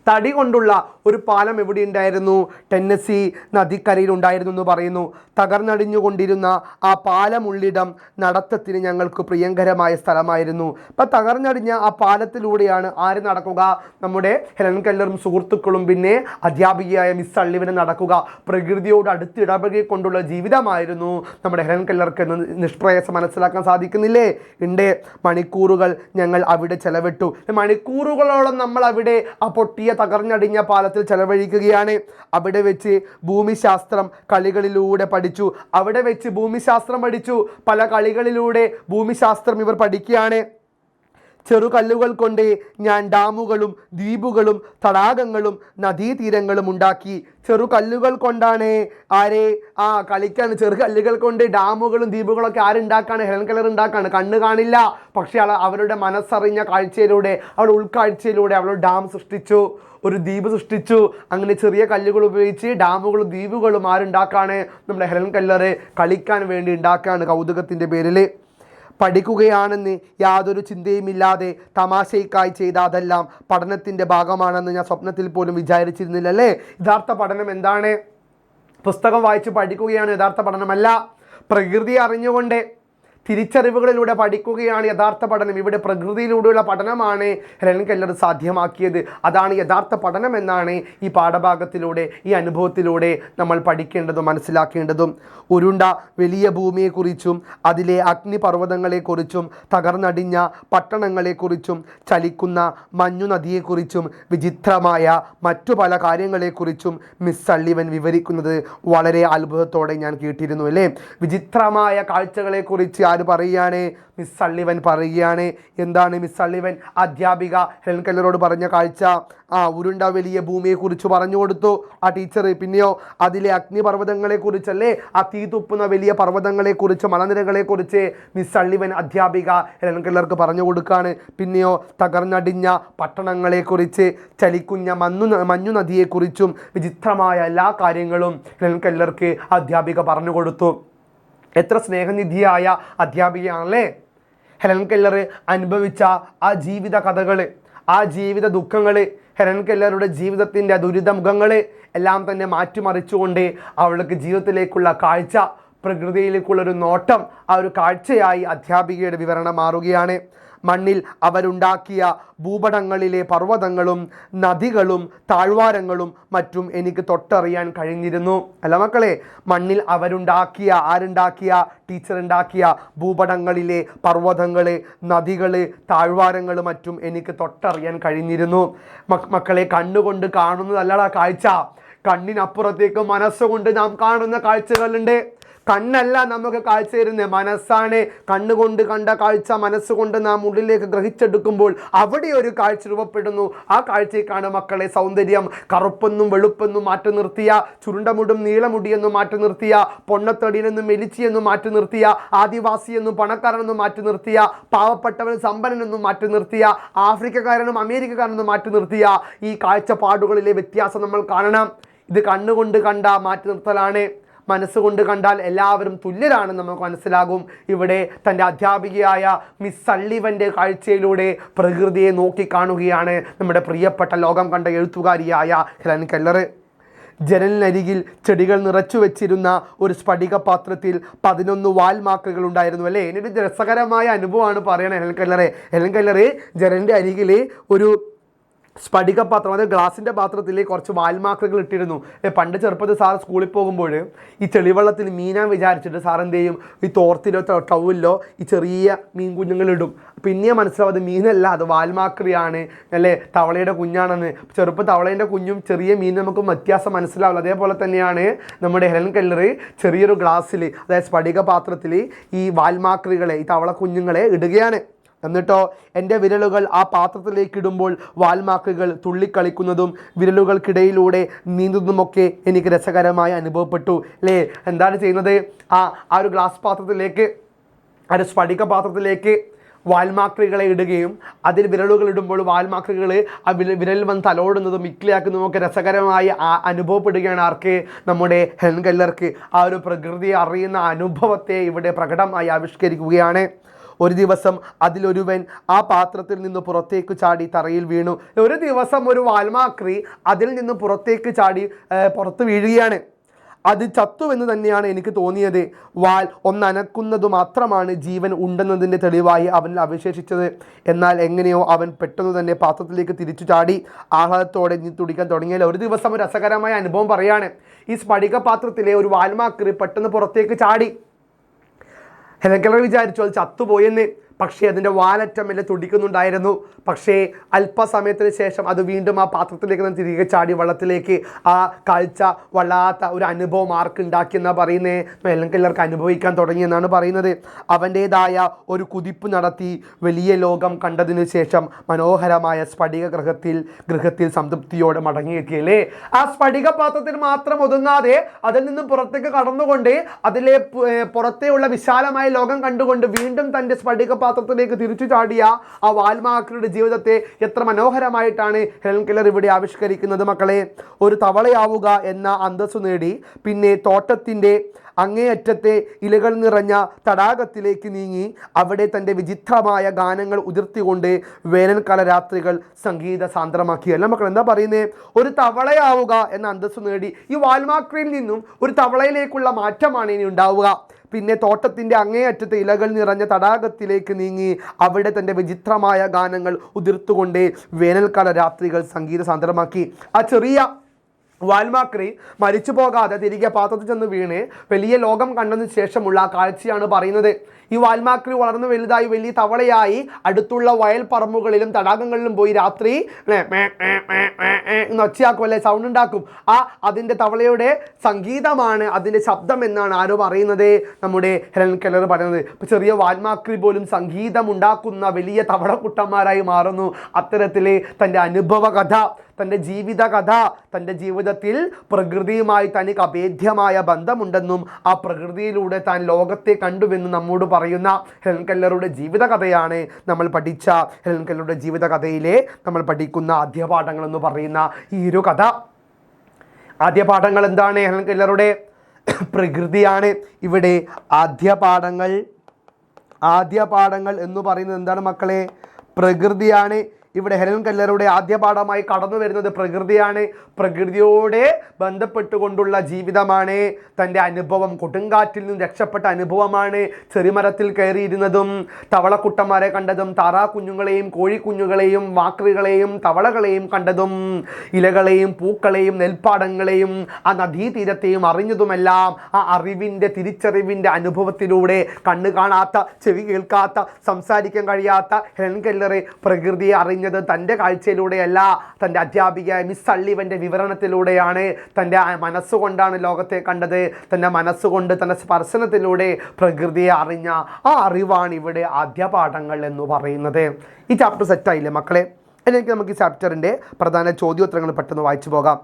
തടി കൊണ്ടുള്ള ഒരു പാലം എവിടെ ഉണ്ടായിരുന്നു? ടെന്നസി നദിക്കരയിൽ ഉണ്ടായിരുന്നു എന്ന് പറയുന്നു. തകർന്നടിഞ്ഞുകൊണ്ടിരുന്ന ആ പാലമുള്ളിടം നടത്തത്തിന് ഞങ്ങൾക്ക് പ്രിയങ്കരമായ സ്ഥലമായിരുന്നു. അപ്പം തകർന്നടിഞ്ഞ ആ പാലത്തിലൂടെയാണ് ആര് നടക്കുക? നമ്മുടെ ഹെലൻ കെല്ലറും സുഹൃത്തുക്കളും പിന്നെ അധ്യാപികയായ മിസ് സള്ളിവനും നടക്കുക. പ്രകൃതിയോട് അടുത്ത് ഇടപഴകിക്കൊണ്ടുള്ള ജീവിതമായിരുന്നു നമ്മുടെ ഹെലൻ കെല്ലർക്ക് എന്ന് നിഷ്പ്രയാസം മനസ്സിലാക്കാൻ സാധിക്കുന്നില്ലേ? ഉണ്ട്. മണിക്കൂറുകൾ ഞങ്ങൾ അവിടെ ചെലവിട്ടു. മണിക്കൂറുകളോളം നമ്മൾ അവിടെ ആ പൊട്ടിയ തകർന്നടിഞ്ഞ പാലത്തിൽ ചെലവഴിക്കുകയാണ്. അവിടെ വെച്ച് ഭൂമിശാസ്ത്രം കളികളിലൂടെ പഠിച്ചു. അവിടെ വെച്ച് ഭൂമിശാസ്ത്രം പഠിച്ചു. പല കളികളിലൂടെ ഭൂമിശാസ്ത്രം ഇവർ പഠിക്കുകയാണ്. ചെറുകല്ലുകൾ കൊണ്ട് ഞാൻ ഡാമുകളും ദ്വീപുകളും തടാകങ്ങളും നദീതീരങ്ങളും ഉണ്ടാക്കി. ചെറുകല്ലുകൾ കൊണ്ടാണ് കളിക്കാൻ. ചെറുകല്ലുകൾ കൊണ്ട് ഡാമുകളും ദ്വീപുകളൊക്കെ ആരുണ്ടാക്കാണ്? Helen Keller ഉണ്ടാക്കാണ്. കണ്ണ് കാണില്ല, പക്ഷേ അവരുടെ മനസ്സറിഞ്ഞ കാഴ്ചയിലൂടെ, അവരുടെ ഉൾക്കാഴ്ചയിലൂടെ അവൾ ഡാം സൃഷ്ടിച്ചു, ഒരു ദ്വീപ് സൃഷ്ടിച്ചു. അങ്ങനെ ചെറിയ കല്ലുകൾ ഉപയോഗിച്ച് ഡാമുകളും ദ്വീപുകളും ആരുണ്ടാക്കാണ്? നമ്മുടെ ഹെലൻ കെല്ലർ കളിക്കാൻ വേണ്ടി ഉണ്ടാക്കുകയാണ്, കൗതുകത്തിൻ്റെ പേരിൽ. പഠിക്കുകയാണെന്ന് യാതൊരു ചിന്തയുമില്ലാതെ തമാശയ്ക്കായി ചെയ്ത അതെല്ലാം പഠനത്തിൻ്റെ ഭാഗമാണെന്ന് ഞാൻ സ്വപ്നത്തിൽ പോലും വിചാരിച്ചിരുന്നില്ല അല്ലേ? യഥാർത്ഥ പഠനം എന്താണ്? പുസ്തകം വായിച്ച് പഠിക്കുകയാണ് യഥാർത്ഥ പഠനമല്ല. പ്രകൃതി അറിഞ്ഞുകൊണ്ട് തിരിച്ചറിവുകളിലൂടെ പഠിക്കുകയാണ് യഥാർത്ഥ പഠനം. ഇവിടെ പ്രകൃതിയിലൂടെയുള്ള പഠനമാണ് ഹെലൻ കെല്ലർ സാധ്യമാക്കിയത്. അതാണ് യഥാർത്ഥ പഠനം എന്നാണ് ഈ പാഠഭാഗത്തിലൂടെ, ഈ അനുഭവത്തിലൂടെ നമ്മൾ പഠിക്കേണ്ടതും മനസ്സിലാക്കേണ്ടതും. ഉരുണ്ട വലിയ ഭൂമിയെക്കുറിച്ചും അതിലെ അഗ്നിപർവ്വതങ്ങളെക്കുറിച്ചും തകർന്നടിഞ്ഞ പട്ടണങ്ങളെക്കുറിച്ചും ചലിക്കുന്ന മഞ്ഞു നദിയെക്കുറിച്ചും വിചിത്രമായ മറ്റു പല കാര്യങ്ങളെക്കുറിച്ചും മിസ് സള്ളിവൻ വിവരിക്കുന്നത് വളരെ അത്ഭുതത്തോടെ ഞാൻ കേട്ടിരുന്നു അല്ലേ? വിചിത്രമായ കാഴ്ചകളെക്കുറിച്ച് ആര് പറയുകയാണ്? മിസ് സള്ളിവൻ പറയുകയാണ്. എന്താണ് മിസ് സള്ളിവൻ അധ്യാപിക ഹെലൻ കെല്ലറോട് പറഞ്ഞ കാഴ്ച? ഉരുണ്ട വലിയ ഭൂമിയെക്കുറിച്ച് പറഞ്ഞു കൊടുത്തു ആ ടീച്ചർ. പിന്നെയോ അതിലെ അഗ്നിപർവ്വതങ്ങളെക്കുറിച്ചല്ലേ, ആ തീ തുപ്പുന്ന വലിയ പർവ്വതങ്ങളെക്കുറിച്ച്, മലനിരകളെക്കുറിച്ച് മിസ് സള്ളിവൻ അധ്യാപിക ഹെലൻ കെല്ലർക്ക് പറഞ്ഞു കൊടുക്കുകയാണ്. പിന്നെയോ തകർന്നടിഞ്ഞ പട്ടണങ്ങളെക്കുറിച്ച്, ചലിക്കുന്ന മഞ്ഞു നദിയെക്കുറിച്ചും വിചിത്രമായ എല്ലാ കാര്യങ്ങളും ഹെലൻ കെല്ലർക്ക് അധ്യാപിക പറഞ്ഞു കൊടുത്തു. എത്ര സ്നേഹനിധിയായ അധ്യാപികയാണല്ലേ? ഹെലൻ കെല്ലർ അനുഭവിച്ച ആ ജീവിത കഥകൾ, ആ ജീവിത ദുഃഖങ്ങൾ, ഹെലൻ കെല്ലറുടെ ജീവിതത്തിൻ്റെ ദുരിതമുഖങ്ങൾ എല്ലാം തന്നെ മാറ്റിമറിച്ചുകൊണ്ട് അവൾക്ക് ജീവിതത്തിലേക്കുള്ള കാഴ്ച, പ്രകൃതിയിലേക്കുള്ളൊരു നോട്ടം, ആ ഒരു കാഴ്ചയായി അധ്യാപികയുടെ വിവരണം മാറുകയാണ്. മണ്ണിൽ അവരുണ്ടാക്കിയ ഭൂപടങ്ങളിലെ പർവ്വതങ്ങളും നദികളും താഴ്വാരങ്ങളും മറ്റും എനിക്ക് തൊട്ടറിയാൻ കഴിഞ്ഞിരുന്നു. അല്ല മക്കളെ, മണ്ണിൽ ആരുണ്ടാക്കിയ ടീച്ചർ ഉണ്ടാക്കിയ ഭൂപടങ്ങളിലെ പർവ്വതങ്ങൾ, നദികൾ, താഴ്വാരങ്ങൾ മറ്റും എനിക്ക് തൊട്ടറിയാൻ കഴിഞ്ഞിരുന്നു. മക്കളെ, കണ്ണുകൊണ്ട് കാണുന്നതല്ലടാ കാഴ്ച, കണ്ണിനപ്പുറത്തേക്ക് മനസ്സുകൊണ്ട് നാം കാണുന്ന കാഴ്ചകളുണ്ട്. കണ്ണല്ല നമുക്ക് കാഴ്ച തരുന്നത്, മനസ്സാണ്. കണ്ണുകൊണ്ട് കണ്ട കാഴ്ച മനസ്സുകൊണ്ട് നാം ഉള്ളിലേക്ക് ഗ്രഹിച്ചെടുക്കുമ്പോൾ അവിടെ ഒരു കാഴ്ച രൂപപ്പെടുന്നു. ആ കാഴ്ചയ്ക്കാണ് മക്കളെ സൗന്ദര്യം. കറുപ്പെന്നും വെളുപ്പെന്നും മാറ്റി നിർത്തിയ, ചുരുണ്ടമുടും നീളമുടിയെന്നും മാറ്റി നിർത്തിയ, പൊണ്ണത്തടിയെന്നും മെലിച്ചിയെന്നും മാറ്റി നിർത്തിയ, ആദിവാസിയെന്നും പണക്കാരനെന്നും മാറ്റി നിർത്തിയ, പാവപ്പെട്ടവൻ സമ്പന്നനെന്നും മാറ്റി നിർത്തിയ, ആഫ്രിക്കക്കാരനും അമേരിക്കക്കാരനെന്നും മാറ്റി നിർത്തിയ ഈ കാഴ്ചപ്പാടുകളിലെ വ്യത്യാസം നമ്മൾ കാണണം. ഇത് കണ്ണുകൊണ്ട് കണ്ട മാറ്റി നിർത്തലാണ്. മനസ്സുകൊണ്ട് കണ്ടാൽ എല്ലാവരും തുല്യരാണെന്ന് നമുക്ക് മനസ്സിലാകും. ഇവിടെ തൻ്റെ അധ്യാപികയായ മിസ് സള്ളിവൻ്റെ കാഴ്ചയിലൂടെ പ്രകൃതിയെ നോക്കിക്കാണുകയാണ് നമ്മുടെ പ്രിയപ്പെട്ട ലോകം കണ്ട എഴുത്തുകാരിയായ ഹെലൻ കെല്ലർ. ജനലിനരികിൽ ചെടികൾ നിറച്ചു വെച്ചിരുന്ന ഒരു സ്ഫടിക പാത്രത്തിൽ 11 വാൽമാക്രികൾ ഉണ്ടായിരുന്നു അല്ലേ. എന്നൊരു രസകരമായ അനുഭവമാണ് പറയണത് ഹെലൻ കെല്ലറെ ജനലിൻ്റെ അരികിൽ ഒരു സ്ഫടിക പാത്രം, അതായത് ഗ്ലാസിൻ്റെ പാത്രത്തിൽ കുറച്ച് വാൽമാക്രികൾ ഇട്ടിരുന്നു. പണ്ട് ചെറുപ്പത്തിൽ സാർ സ്കൂളിൽ പോകുമ്പോൾ ഈ ചെളിവെള്ളത്തിൽ മീനാൻ വിചാരിച്ചിട്ട് സാർ എന്ത് ചെയ്യും, ഈ തോർത്തിലോ ടൗലിലോ ഈ ചെറിയ മീൻ കുഞ്ഞുങ്ങളിടും. പിന്നെ മനസ്സിലാവും അത് മീനല്ല, അത് വാൽമാക്രിയാണ് അല്ലേ, തവളയുടെ കുഞ്ഞാണെന്ന്. ചെറുപ്പം തവളേൻ്റെ കുഞ്ഞും ചെറിയ മീൻ നമുക്ക് വ്യത്യാസം മനസ്സിലാവില്ല. അതേപോലെ തന്നെയാണ് നമ്മുടെ ഹെലൻ കെല്ലർ ചെറിയൊരു ഗ്ലാസ്സിൽ, അതായത് സ്ഫടിക പാത്രത്തിൽ ഈ വാൽമാക്രികളെ, ഈ തവള കുഞ്ഞുങ്ങളെ ഇടുകയാണ്. എന്നിട്ടോ എൻ്റെ വിരലുകൾ ആ പാത്രത്തിലേക്ക് ഇടുമ്പോൾ വാൽമാക്രികൾ തുള്ളിക്കളിക്കുന്നതും വിരലുകൾക്കിടയിലൂടെ നീന്തുന്നതുമൊക്കെ എനിക്ക് രസകരമായി അനുഭവപ്പെട്ടു അല്ലേ. എന്താണ് ചെയ്യുന്നത്, ആ ഒരു ഗ്ലാസ് പാത്രത്തിലേക്ക്, ആ ഒരു സ്ഫടിക പാത്രത്തിലേക്ക് വാൽമാക്രികളെ ഇടുകയും അതിൽ വിരലുകൾ ഇടുമ്പോൾ വാൽമാക്രികൾ ആ വിരലിൽ വന്ന് തലോടുന്നതും മിക്ലിയാക്കുന്നതും രസകരമായി അനുഭവപ്പെടുകയാണ്. ആർക്ക്, നമ്മുടെ ഹെലൻ കെല്ലർക്ക്. ആ ഒരു പ്രകൃതിയെ അറിയുന്ന അനുഭവത്തെ ഇവിടെ പ്രകടമായി ആവിഷ്കരിക്കുകയാണ്. ഒരു ദിവസം അതിലൊരുവൻ ആ പാത്രത്തിൽ നിന്ന് പുറത്തേക്ക് ചാടി തറയിൽ വീണു. ഒരു ദിവസം ഒരു വാൽമാക്രി അതിൽ നിന്ന് പുറത്തേക്ക് ചാടി പുറത്ത് വീഴുകയാണ്. അത് ചത്തുവെന്ന് തന്നെയാണ് എനിക്ക് തോന്നിയത്. വാൽ ഒന്നനക്കുന്നതു മാത്രമാണ് ജീവൻ ഉണ്ടെന്നതിൻ്റെ തെളിവായി അവനിൽ അവശേഷിച്ചത്. എന്നാൽ എങ്ങനെയോ അവൻ പെട്ടെന്ന് തന്നെ പാത്രത്തിലേക്ക് തിരിച്ചു ചാടി ആഹ്ലാദത്തോടെ തുടിക്കാൻ തുടങ്ങിയാൽ ഒരു ദിവസം ഒരു രസകരമായ അനുഭവം പറയാണ്. ഈ സ്ഫടിക പാത്രത്തിലെ ഒരു വാൽമാക്രി പെട്ടെന്ന് പുറത്തേക്ക് ചാടി. ഹെലൻ കെല്ലർ വിചാരിച്ചു അത് ചത്തുപോയെന്ന്. പക്ഷേ അതിൻ്റെ വാലറ്റമെല്ലാം തുടിക്കുന്നുണ്ടായിരുന്നു. പക്ഷേ അല്പസമയത്തിന് ശേഷം അത് വീണ്ടും ആ പാത്രത്തിലേക്ക് നിന്ന് തിരികെ ചാടി വെള്ളത്തിലേക്ക്. ആ കാഴ്ച വല്ലാത്ത ഒരു അനുഭവം ആർക്കുണ്ടാക്കിയെന്നാണ് പറയുന്നത്, ഹെലൻ കെല്ലർക്ക് അനുഭവിക്കാൻ തുടങ്ങിയെന്നാണ് പറയുന്നത്. അവൻ്റേതായ ഒരു കുതിപ്പ് നടത്തി വലിയ ലോകം കണ്ടതിനു ശേഷം മനോഹരമായ സ്ഫടിക ഗൃഹത്തിൽ സംതൃപ്തിയോടെ മടങ്ങിയെത്തിയല്ലേ. ആ സ്ഫടിക പാത്രത്തിൽ മാത്രം ഒതുങ്ങാതെ അതിൽ നിന്നും പുറത്തേക്ക് കടന്നുകൊണ്ട് അതിലെ പുറത്തെയുള്ള വിശാലമായ ലോകം കണ്ടുകൊണ്ട് വീണ്ടും തൻ്റെ സ്ഫടിക പാത്രത്തിലേക്ക് തിരിച്ചു ചാടിയ ആ വാൽമാക്രിയുടെ ജീവിതത്തെ എത്ര മനോഹരമായിട്ടാണ് ഹെലൻ കെല്ലർ ഇവിടെ ആവിഷ്കരിക്കുന്നത് മക്കളെ. ഒരു തവളയാവുക എന്ന അന്തസ്സു നേടി പിന്നെ തോട്ടത്തിൻ്റെ അങ്ങേയറ്റത്തെ ഇലകൾ നിറഞ്ഞ തടാകത്തിലേക്ക് നീങ്ങി അവിടെ തൻ്റെ വിചിത്രമായ ഗാനങ്ങൾ ഉതിർത്തിക്കൊണ്ട് വേനൽക്കാല രാത്രികൾ സംഗീത സാന്ദ്രമാക്കി. അല്ല മക്കൾ എന്താ പറയുന്നത്, ഒരു തവളയാവുക എന്ന അന്തസ്സു നേടി ഈ വാൽമാക്രിയിൽ നിന്നും ഒരു തവളയിലേക്കുള്ള മാറ്റമാണ് ഇനി ഉണ്ടാവുക. പിന്നെ തോട്ടത്തിൻ്റെ അങ്ങേയറ്റത്തെ ഇലകൾ നിറഞ്ഞ തടാകത്തിലേക്ക് നീങ്ങി അവിടെ തൻ്റെ വിചിത്രമായ ഗാനങ്ങൾ ഉതിർത്തുകൊണ്ട് വേനൽക്കാല രാത്രികൾ സംഗീത സാന്ദ്രമാക്കി. ആ ചെറിയ വാൽമാക്രി മരിച്ചു പോകാതെ തിരികെ പാത്രത്തിൽ ചെന്ന് വീണ് വലിയ ലോകം കണ്ടതിന് ശേഷമുള്ള ആ കാഴ്ചയാണ് പറയുന്നത്. ഈ വാൽമാക്രി വളർന്നു വലുതായി വലിയ തവളയായി അടുത്തുള്ള വയൽ പറമ്പുകളിലും തടാകങ്ങളിലും പോയി രാത്രി ഒച്ചയാക്കും അല്ലെ, സൗണ്ട് ഉണ്ടാക്കും. അതിൻ്റെ തവളയുടെ സംഗീതമാണ് അതിൻ്റെ ശബ്ദം എന്നാണ് ആരോ പറയുന്നത്, നമ്മുടെ ഹെലൻ കെല്ലർ പറയുന്നത്. ഇപ്പോൾ ചെറിയ വാൽമാക്രി പോലും സംഗീതം ഉണ്ടാക്കുന്ന വലിയ തവളക്കുട്ടന്മാരായി മാറുന്നു. അത്തരത്തിലെ തൻ്റെ അനുഭവ കഥ, തൻ്റെ ജീവിത കഥ, തൻ്റെ ജീവിതത്തിൽ പ്രകൃതിയുമായി തനിക്ക് അഭേദ്യമായ ബന്ധമുണ്ടെന്നും ആ പ്രകൃതിയിലൂടെ താൻ ലോകത്തെ കണ്ടുവെന്നും നമ്മോട് പറയുന്ന ഹെലൻ കെല്ലറുടെ ജീവിത കഥയാണ് നമ്മൾ പഠിച്ച ഹെലൻ കെല്ലറുടെ ജീവിത കഥയിലെ നമ്മൾ പഠിക്കുന്ന ആദ്യ പാഠങ്ങൾ എന്ന് പറയുന്ന ഈ ഒരു കഥ. ആദ്യ പാഠങ്ങൾ എന്താണ്? ഹെലൻ കെല്ലറുടെ പ്രകൃതിയാണ്. ഇവിടെ ആദ്യ പാഠങ്ങൾ എന്ന് പറയുന്നത് എന്താണ് മക്കളെ? പ്രകൃതിയാണ്. ഇവിടെ ഹെലൻ കെല്ലറുടെ ആദ്യ പാഠമായി കടന്നു വരുന്നത് പ്രകൃതിയാണ്. പ്രകൃതിയോടെ ബന്ധപ്പെട്ടുകൊണ്ടുള്ള ജീവിതമാണ്. തൻ്റെ അനുഭവം, കൊടുങ്കാറ്റിൽ നിന്ന് രക്ഷപ്പെട്ട അനുഭവമാണ്. ചെറിമരത്തിൽ കയറിയിരുന്നതും തവളക്കുട്ടന്മാരെ കണ്ടതും താറാ കുഞ്ഞുങ്ങളെയും കോഴിക്കുഞ്ഞുങ്ങളെയും വാക്രികളെയും തവളകളെയും കണ്ടതും ഇലകളെയും പൂക്കളെയും നെൽപ്പാടങ്ങളെയും ആ നദീതീരത്തെയും അറിഞ്ഞതുമെല്ലാം ആ തിരിച്ചറിവിൻ്റെ അനുഭവത്തിലൂടെ കണ്ണ് കാണാത്ത, ചെവി കേൾക്കാത്ത, സംസാരിക്കാൻ കഴിയാത്ത ഹെലൻ കെല്ലറെ പ്രകൃതിയെ അറിഞ്ഞത് തൻ്റെ കാഴ്ചയിലൂടെയല്ല, തൻ്റെ അധ്യാപിക മിസ് സള്ളിവൻ്റെ വിവരണത്തിലൂടെയാണ്. തൻ്റെ മനസ്സുകൊണ്ടാണ് ലോകത്തെ കണ്ടത്. തൻ്റെ മനസ്സുകൊണ്ട്, തൻ്റെ സ്പർശനത്തിലൂടെ പ്രകൃതിയെ അറിഞ്ഞ ആ അറിവാണ് ഇവിടെ ആദ്യപാഠങ്ങൾ എന്ന് പറയുന്നത്. ഈ ചാപ്റ്റർ സെറ്റായില്ലേ മക്കളെ? അല്ലെങ്കിൽ നമുക്ക് ഈ ചാപ്റ്ററിൻ്റെ പ്രധാന ചോദ്യോത്തരങ്ങൾ പെട്ടെന്ന് വായിച്ചു പോകാം.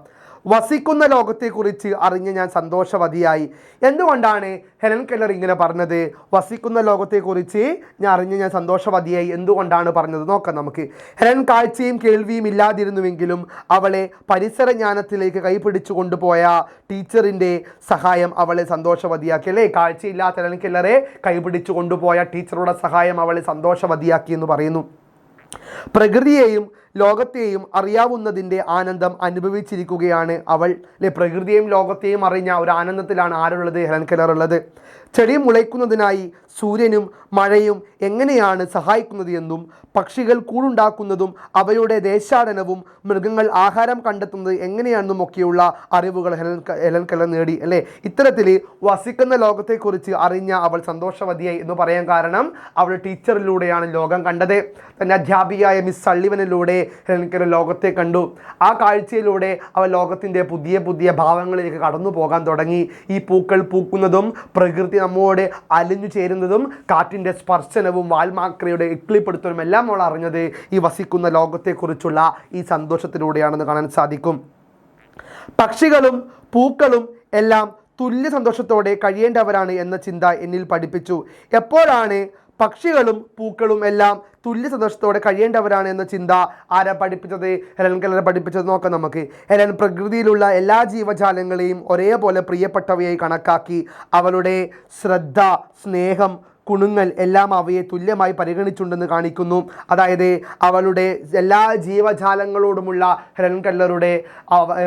വസിക്കുന്ന ലോകത്തെക്കുറിച്ച് അറിഞ്ഞ് ഞാൻ സന്തോഷവതിയായി. എന്തുകൊണ്ടാണ് ഹെലൻ കെല്ലർ ഇങ്ങനെ പറഞ്ഞത്? വസിക്കുന്ന ലോകത്തെക്കുറിച്ച് ഞാൻ സന്തോഷവതിയായി എന്തുകൊണ്ടാണ് പറഞ്ഞത് നോക്കാം നമുക്ക്. ഹെലൻ കാഴ്ചയും കേൾവിയും ഇല്ലാതിരുന്നുവെങ്കിലും അവളെ പരിസരജ്ഞാനത്തിലേക്ക് കൈപിടിച്ചു കൊണ്ടുപോയ ടീച്ചറിൻ്റെ സഹായം അവളെ സന്തോഷവതിയാക്കി. അല്ലേ? കാഴ്ചയില്ലാത്ത ഹെലൻ കെല്ലറെ കൈപിടിച്ചു കൊണ്ടുപോയ ടീച്ചറുടെ സഹായം അവളെ സന്തോഷവതിയാക്കി എന്ന് പറയുന്നു. പ്രകൃതിയെയും ലോകത്തെയും അറിയാവുന്നതിൻ്റെ ആനന്ദം അനുഭവിച്ചിരിക്കുകയാണ് അവൾ. അല്ലെ? പ്രകൃതിയെയും ലോകത്തെയും അറിഞ്ഞ ഒരു ആനന്ദത്തിലാണ് ആരുള്ളത്? ഹെലൻ കെല്ലർ ഉള്ളത്. ചെടി മുളയ്ക്കുന്നതിനായി സൂര്യനും മഴയും എങ്ങനെയാണ് സഹായിക്കുന്നത് എന്നും പക്ഷികൾ കൂടുണ്ടാക്കുന്നതും അവയുടെ ദേശാടനവും മൃഗങ്ങൾ ആഹാരം കണ്ടെത്തുന്നത് എങ്ങനെയാണെന്നും ഒക്കെയുള്ള അറിവുകൾ ഹെലൻ കെല്ലർ നേടി. അല്ലേ? ഇത്തരത്തിൽ വസിക്കുന്ന ലോകത്തെക്കുറിച്ച് അറിഞ്ഞ അവൾ സന്തോഷവതിയായി എന്ന് പറയാൻ കാരണം അവൾ ടീച്ചറിലൂടെയാണ് ലോകം കണ്ടത്. തൻ്റെ അധ്യാപികയായ മിസ് സള്ളിവനിലൂടെ ഹെലൻ കെല്ലർ ലോകത്തെ കണ്ടു. ആ കാഴ്ചയിലൂടെ അവൾ ലോകത്തിൻ്റെ പുതിയ പുതിയ ഭാവങ്ങളിലേക്ക് കടന്നു പോകാൻ തുടങ്ങി. ഈ പൂക്കൾ പൂക്കുന്നതും പ്രകൃതി നമ്മോട് അലിഞ്ഞു ചേരുന്നതും കാറ്റിൻ്റെ സ്പർശനവും വാൽമാക്രയുടെ ഇക്ലിപ്പെടുത്തലും എല്ലാം അവൾ അറിഞ്ഞത് ഈ വസിക്കുന്ന ലോകത്തെക്കുറിച്ചുള്ള ഈ സന്തോഷത്തിലൂടെയാണെന്ന് കാണാൻ സാധിക്കും. പക്ഷികളും പൂക്കളും എല്ലാം തുല്യ സന്തോഷത്തോടെ കഴിയേണ്ടവരാണ് എന്ന ചിന്ത എന്നിൽ പഠിപ്പിച്ചു. എപ്പോഴാണ് പക്ഷികളും പൂക്കളും എല്ലാം തുല്യ സന്തോഷത്തോടെ കഴിയേണ്ടവരാണ് എന്ന ചിന്ത ആരാ പഠിപ്പിച്ചത്? ഹെലൻ കെല്ലർ പഠിപ്പിച്ചത് നോക്കാം നമുക്ക്. ഹെലൻ പ്രകൃതിയിലുള്ള എല്ലാ ജീവജാലങ്ങളെയും ഒരേപോലെ പ്രിയപ്പെട്ടവയായി കണക്കാക്കി. അവളുടെ ശ്രദ്ധ, സ്നേഹം, കുണുങ്ങൽ എല്ലാം അവയെ തുല്യമായി പരിഗണിച്ചുണ്ടെന്ന് കാണിക്കുന്നു. അതായത് അവളുടെ എല്ലാ ജീവജാലങ്ങളോടുമുള്ള ഹെലൻ കെല്ലറുടെ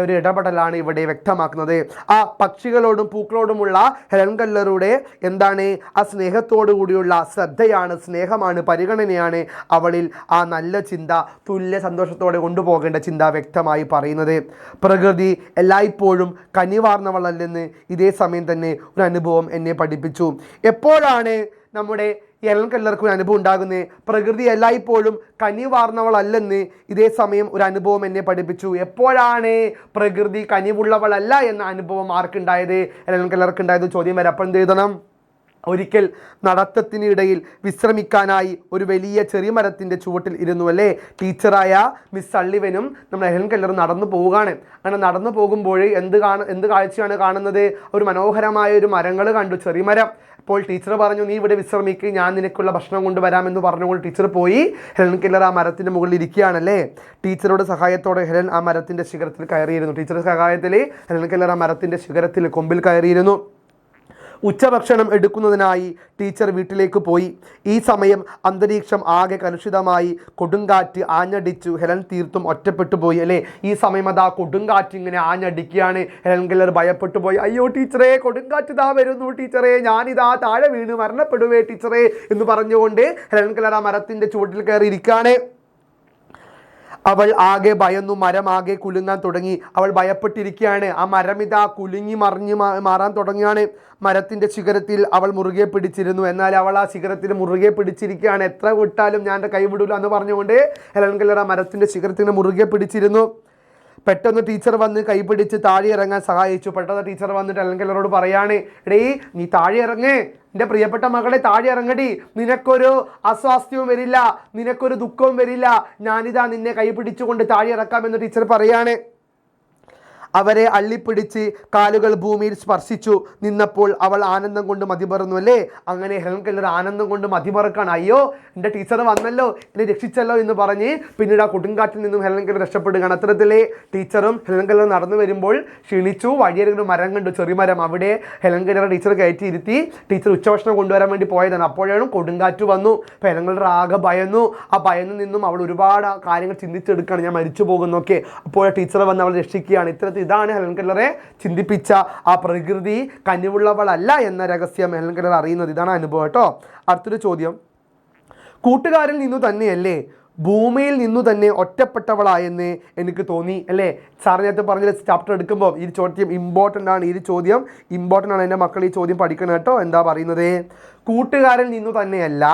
ഒരു ഇടപെടലാണ് ഇവിടെ വ്യക്തമാക്കുന്നത്. ആ പക്ഷികളോടും പൂക്കളോടുമുള്ള ഹെലൻ കെല്ലറുടെ എന്താണ്? ആ സ്നേഹത്തോടു കൂടിയുള്ള ശ്രദ്ധയാണ്, സ്നേഹമാണ്, പരിഗണനയാണ് അവളിൽ ആ നല്ല ചിന്ത, തുല്യ സന്തോഷത്തോടെ കൊണ്ടുപോകേണ്ട ചിന്ത വ്യക്തമായി പറയുന്നത്. പ്രകൃതി എല്ലായ്പ്പോഴും കനിവാർന്നവളല്ലെന്ന് ഇതേ സമയം തന്നെ ഒരു അനുഭവം എന്നെ പഠിപ്പിച്ചു. എപ്പോഴാണ് നമ്മുടെ ഹെലൻ കെല്ലർക്ക് ഒരു അനുഭവം ഉണ്ടാകുന്നത്? പ്രകൃതി എല്ലായ്പ്പോഴും കനിവാർന്നവളല്ലെന്ന് ഇതേ സമയം ഒരു അനുഭവം എന്നെ പഠിപ്പിച്ചു. എപ്പോഴാണ് പ്രകൃതി കനിവുള്ളവളല്ല എന്ന അനുഭവം ആർക്കുണ്ടായത്? ഹെലൻ കെല്ലർക്ക് ഉണ്ടായത്. ചോദ്യം വരെ. അപ്പോൾ എന്ത് എഴുതണം? ഒരിക്കൽ നടത്തത്തിനിടയിൽ വിശ്രമിക്കാനായി ഒരു വലിയ ചെറിയ മരത്തിൻ്റെ ചുവട്ടിൽ ഇരുന്നു. അല്ലേ? ടീച്ചറായ മിസ് സള്ളിവനും നമ്മൾ ഹെലൻ കെല്ലർ നടന്നു പോവുകയാണ്. അങ്ങനെ നടന്നു പോകുമ്പോൾ എന്ത് കാഴ്ചയാണ് കാണുന്നത്? ഒരു മനോഹരമായ ഒരു മരങ്ങൾ കണ്ടു, ചെറിയ മരം. അപ്പോൾ ടീച്ചർ പറഞ്ഞു, നീ ഇവിടെ വിശ്രമിക്ക്, ഞാൻ നിനക്കുള്ള ഭക്ഷണം കൊണ്ടുവരാമെന്ന് പറഞ്ഞുകൊണ്ട് ടീച്ചർ പോയി. ഹെലൻ കെല്ലർ ആ മരത്തിൻ്റെ മുകളിൽ ഇരിക്കുകയാണല്ലേ. ടീച്ചറുടെ സഹായത്തോടെ ഹെലൻ ആ മരത്തിൻ്റെ ശിഖരത്തിൽ കയറിയിരുന്നു. ടീച്ചറുടെ സഹായത്തിൽ ഹെലൻ കെല്ലർ ആ മരത്തിൻ്റെ ശിഖരത്തിൽ കൊമ്പിൽ കയറിയിരുന്നു. ഉച്ചഭക്ഷണം എടുക്കുന്നതിനായി ടീച്ചർ വീട്ടിലേക്ക് പോയി. ഈ സമയം അന്തരീക്ഷം ആകെ കലുഷിതമായി. കൊടുങ്കാറ്റ് ആഞ്ഞടിച്ചു. ഹെലൻ തീർത്തും ഒറ്റപ്പെട്ടു പോയി. അല്ലേ? ഈ സമയം അതാ കൊടുങ്കാറ്റ് ഇങ്ങനെ ആഞ്ഞടിക്കുകയാണ്. ഹെലൻ കെല്ലർ ഭയപ്പെട്ടു പോയി. അയ്യോ ടീച്ചറേ, കൊടുങ്കാറ്റ് ഇതാ വരുന്നു ടീച്ചറേ, ഞാനിതാ താഴെ വീണ് മരണപ്പെടുവേ ടീച്ചറേ എന്ന് പറഞ്ഞുകൊണ്ട് ഹെലൻ കെല്ലർ ആ മരത്തിൻ്റെ ചുവട്ടിൽ കയറി ഇരിക്കുകയാണ്. അവൾ ആകെ ഭയന്നു. മരം ആകെ കുലുങ്ങാൻ തുടങ്ങി. അവൾ ഭയപ്പെട്ടിരിക്കുകയാണ്. ആ മരം ഇതാ കുലുങ്ങി മറിഞ്ഞ് മാറാൻ തുടങ്ങിയാണ്. മരത്തിൻ്റെ ശിഖരത്തിൽ അവൾ മുറുകെ പിടിച്ചിരുന്നു. എന്നാൽ അവൾ ആ ശിഖരത്തിൽ മുറുകെ പിടിച്ചിരിക്കുകയാണ്. എത്ര വിട്ടാലും ഞാൻ എൻ്റെ കൈ വിടൂല എന്ന് പറഞ്ഞുകൊണ്ട് ഹെലൻ കെല്ലർ ആ മരത്തിൻ്റെ ശിഖരത്തിന് മുറുകെ പിടിച്ചിരുന്നു. പെട്ടെന്ന് ടീച്ചർ വന്ന് കൈപിടിച്ച് താഴെ ഇറങ്ങാൻ സഹായിച്ചു. പെട്ടെന്ന് ടീച്ചർ വന്നിട്ട് ഹെലൻ കെല്ലറോട് പറയാണ്, എടീ നീ താഴെ ഇറങ്ങ്, എൻ്റെ പ്രിയപ്പെട്ട മകളെ താഴെ ഇറങ്ങടി, നിനക്കൊരു അസ്വാസ്ഥ്യവും വരില്ല, നിനക്കൊരു ദുഃഖവും വരില്ല, ഞാനിതാ നിന്നെ കൈപിടിച്ചുകൊണ്ട് താഴെ ഇറക്കാമെന്ന് ടീച്ചർ പറയാണ്. അവരെ അള്ളിപ്പിടിച്ച് കാലുകൾ ഭൂമിയിൽ സ്പർശിച്ചു നിന്നപ്പോൾ അവൾ ആനന്ദം കൊണ്ട് മതിമറന്നു. അല്ലേ? അങ്ങനെ ഹെലൻ കെല്ലർ ആനന്ദം കൊണ്ട് മതിമറക്കാണ്. അയ്യോ എൻ്റെ ടീച്ചർ വന്നല്ലോ, എന്നെ രക്ഷിച്ചല്ലോ എന്ന് പറഞ്ഞ് പിന്നീട് ആ കൊടുങ്കാറ്റിൽ നിന്നും ഹെലൻ കെല്ലർ രക്ഷപ്പെടുകയാണ്. അത്തരത്തിലെ ടീച്ചറും ഹെലൻ കെല്ലർ നടന്നു വരുമ്പോൾ ക്ഷീണിച്ചു. വഴിയൊരു മരം കണ്ടു, ചെറിയ മരം. അവിടെ ഹെലൻ കെല്ലർ ടീച്ചർ കയറ്റി ഇരുത്തി. ടീച്ചർ ഉച്ചഭക്ഷണം കൊണ്ടുവരാൻ വേണ്ടി പോയതാണ്. അപ്പോഴാണ് കൊടുങ്കാറ്റ് വന്നു. അപ്പോൾ ഹെലൻ കെല്ലർ ആകെ ഭയന്നു. ആ ഭയന്നു നിന്നും അവൾ ഒരുപാട് കാര്യങ്ങൾ ചിന്തിച്ചെടുക്കുകയാണ്, ഞാൻ മരിച്ചു പോകുന്നൊക്കെ. അപ്പോൾ ടീച്ചർ വന്ന് അവൾ രക്ഷിക്കുകയാണ്. ഇതാണ് ഹെലൻ കെല്ലറെ ചിന്തിപ്പിച്ച ആ പ്രകൃതി കനിവുള്ളവളല്ല എന്ന രഹസ്യം ഹെലൻ കെല്ലർ അറിയുന്നത്. ഇതാണ് അനുഭവം കേട്ടോ. അടുത്തൊരു ചോദ്യം. കൂട്ടുകാരിൽ നിന്നു തന്നെയല്ലേ ഭൂമിയിൽ നിന്നു തന്നെ ഒറ്റപ്പെട്ടവളായെന്ന് എനിക്ക് തോന്നി. അല്ലേ? സാറ് നേരത്തെ പറഞ്ഞ ചാപ്റ്റർ എടുക്കുമ്പോൾ ഈ ചോദ്യം ഇമ്പോർട്ടൻ്റ് ആണ്. ഈ ചോദ്യം ഇമ്പോർട്ടൻ്റ് ആണ്. എൻ്റെ മക്കൾ ഈ ചോദ്യം പഠിക്കണം കേട്ടോ. എന്താ പറയുന്നത്? കൂട്ടുകാരിൽ നിന്നു തന്നെയല്ല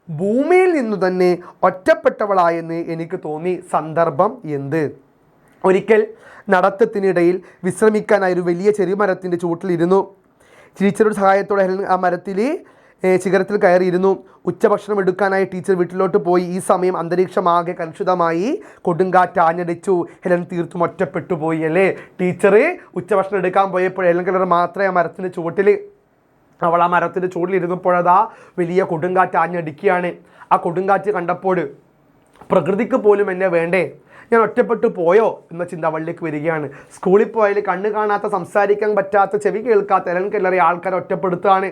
ഭൂമിയിൽ നിന്നു തന്നെ ഒറ്റപ്പെട്ടവളായെന്ന് എനിക്ക് തോന്നി. സന്ദർഭം എന്ത്? ഒരിക്കൽ നടത്തത്തിനിടയിൽ വിശ്രമിക്കാനായി ഒരു വലിയ ചെറുമരത്തിൻ്റെ ചുവട്ടിലിരുന്നു. ടീച്ചറുടെ സഹായത്തോടെ ഹെലൻ ആ മരത്തിൽ ശിഖരത്തിൽ കയറിയിരുന്നു. ഉച്ചഭക്ഷണം എടുക്കാനായി ടീച്ചർ വീട്ടിലോട്ട് പോയി. ഈ സമയം അന്തരീക്ഷമാകെ കലുഷിതമായി കൊടുങ്കാറ്റ് ആഞ്ഞടിച്ചു. ഹെലൻ തീർത്തും ഒറ്റപ്പെട്ടു പോയി അല്ലേ. ടീച്ചർ ഉച്ചഭക്ഷണം എടുക്കാൻ പോയപ്പോൾ ഹെലൻ കെല്ലർ മാത്രമേ ആ മരത്തിൻ്റെ ചുവട്ടിൽ അവൾ ആ മരത്തിൻ്റെ ചുവട്ടിലിരുന്നപ്പോഴതാ വലിയ കൊടുങ്കാറ്റ് ആഞ്ഞടിക്കുകയാണ്. ആ കൊടുങ്കാറ്റ് കണ്ടപ്പോൾ പ്രകൃതിക്ക് പോലും എന്നെ വേണ്ടേ, ഞാൻ ഒറ്റപ്പെട്ടു പോയോ എന്ന ചിന്ത അവളിലേക്ക് വരികയാണ്. സ്കൂളിൽ പോയാൽ കണ്ണ് കാണാത്ത, സംസാരിക്കാൻ പറ്റാത്ത, ചെവി കേൾക്കാത്ത ഹെലൻ കെല്ലറെ ആൾക്കാരെ ഒറ്റപ്പെടുത്തുകയാണ്.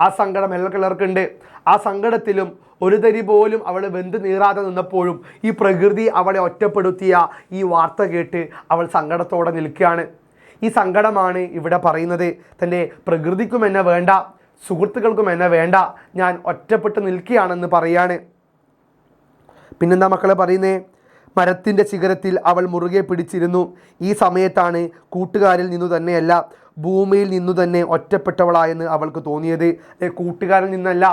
ആ സങ്കടം ഹെലൻ കെല്ലർക്കുണ്ട്. ആ സങ്കടത്തിലും ഒരു തരി പോലും അവൾ വെന്ത് നീറാതെ നിന്നപ്പോഴും ഈ പ്രകൃതി അവളെ ഒറ്റപ്പെടുത്തിയ ഈ വാർത്ത കേട്ട് അവൾ സങ്കടത്തോടെ നിൽക്കുകയാണ്. ഈ സങ്കടമാണ് ഇവിടെ പറയുന്നത്. തൻ്റെ പ്രകൃതിക്കും എന്നെ വേണ്ട, സുഹൃത്തുക്കൾക്കും എന്നെ വേണ്ട, ഞാൻ ഒറ്റപ്പെട്ട് നിൽക്കുകയാണെന്ന് പറയാണ്. പിന്നെന്താ മക്കളെ പറയുന്നേ? മരത്തിൻ്റെ ശിഖരത്തിൽ അവൾ മുറുകെ പിടിച്ചിരുന്നു. ഈ സമയത്താണ് കൂട്ടുകാരിൽ നിന്നു തന്നെയല്ല, ഭൂമിയിൽ നിന്നു തന്നെ ഒറ്റപ്പെട്ടവളായെന്ന് അവൾക്ക് തോന്നിയത്. കൂട്ടുകാരിൽ നിന്നല്ല,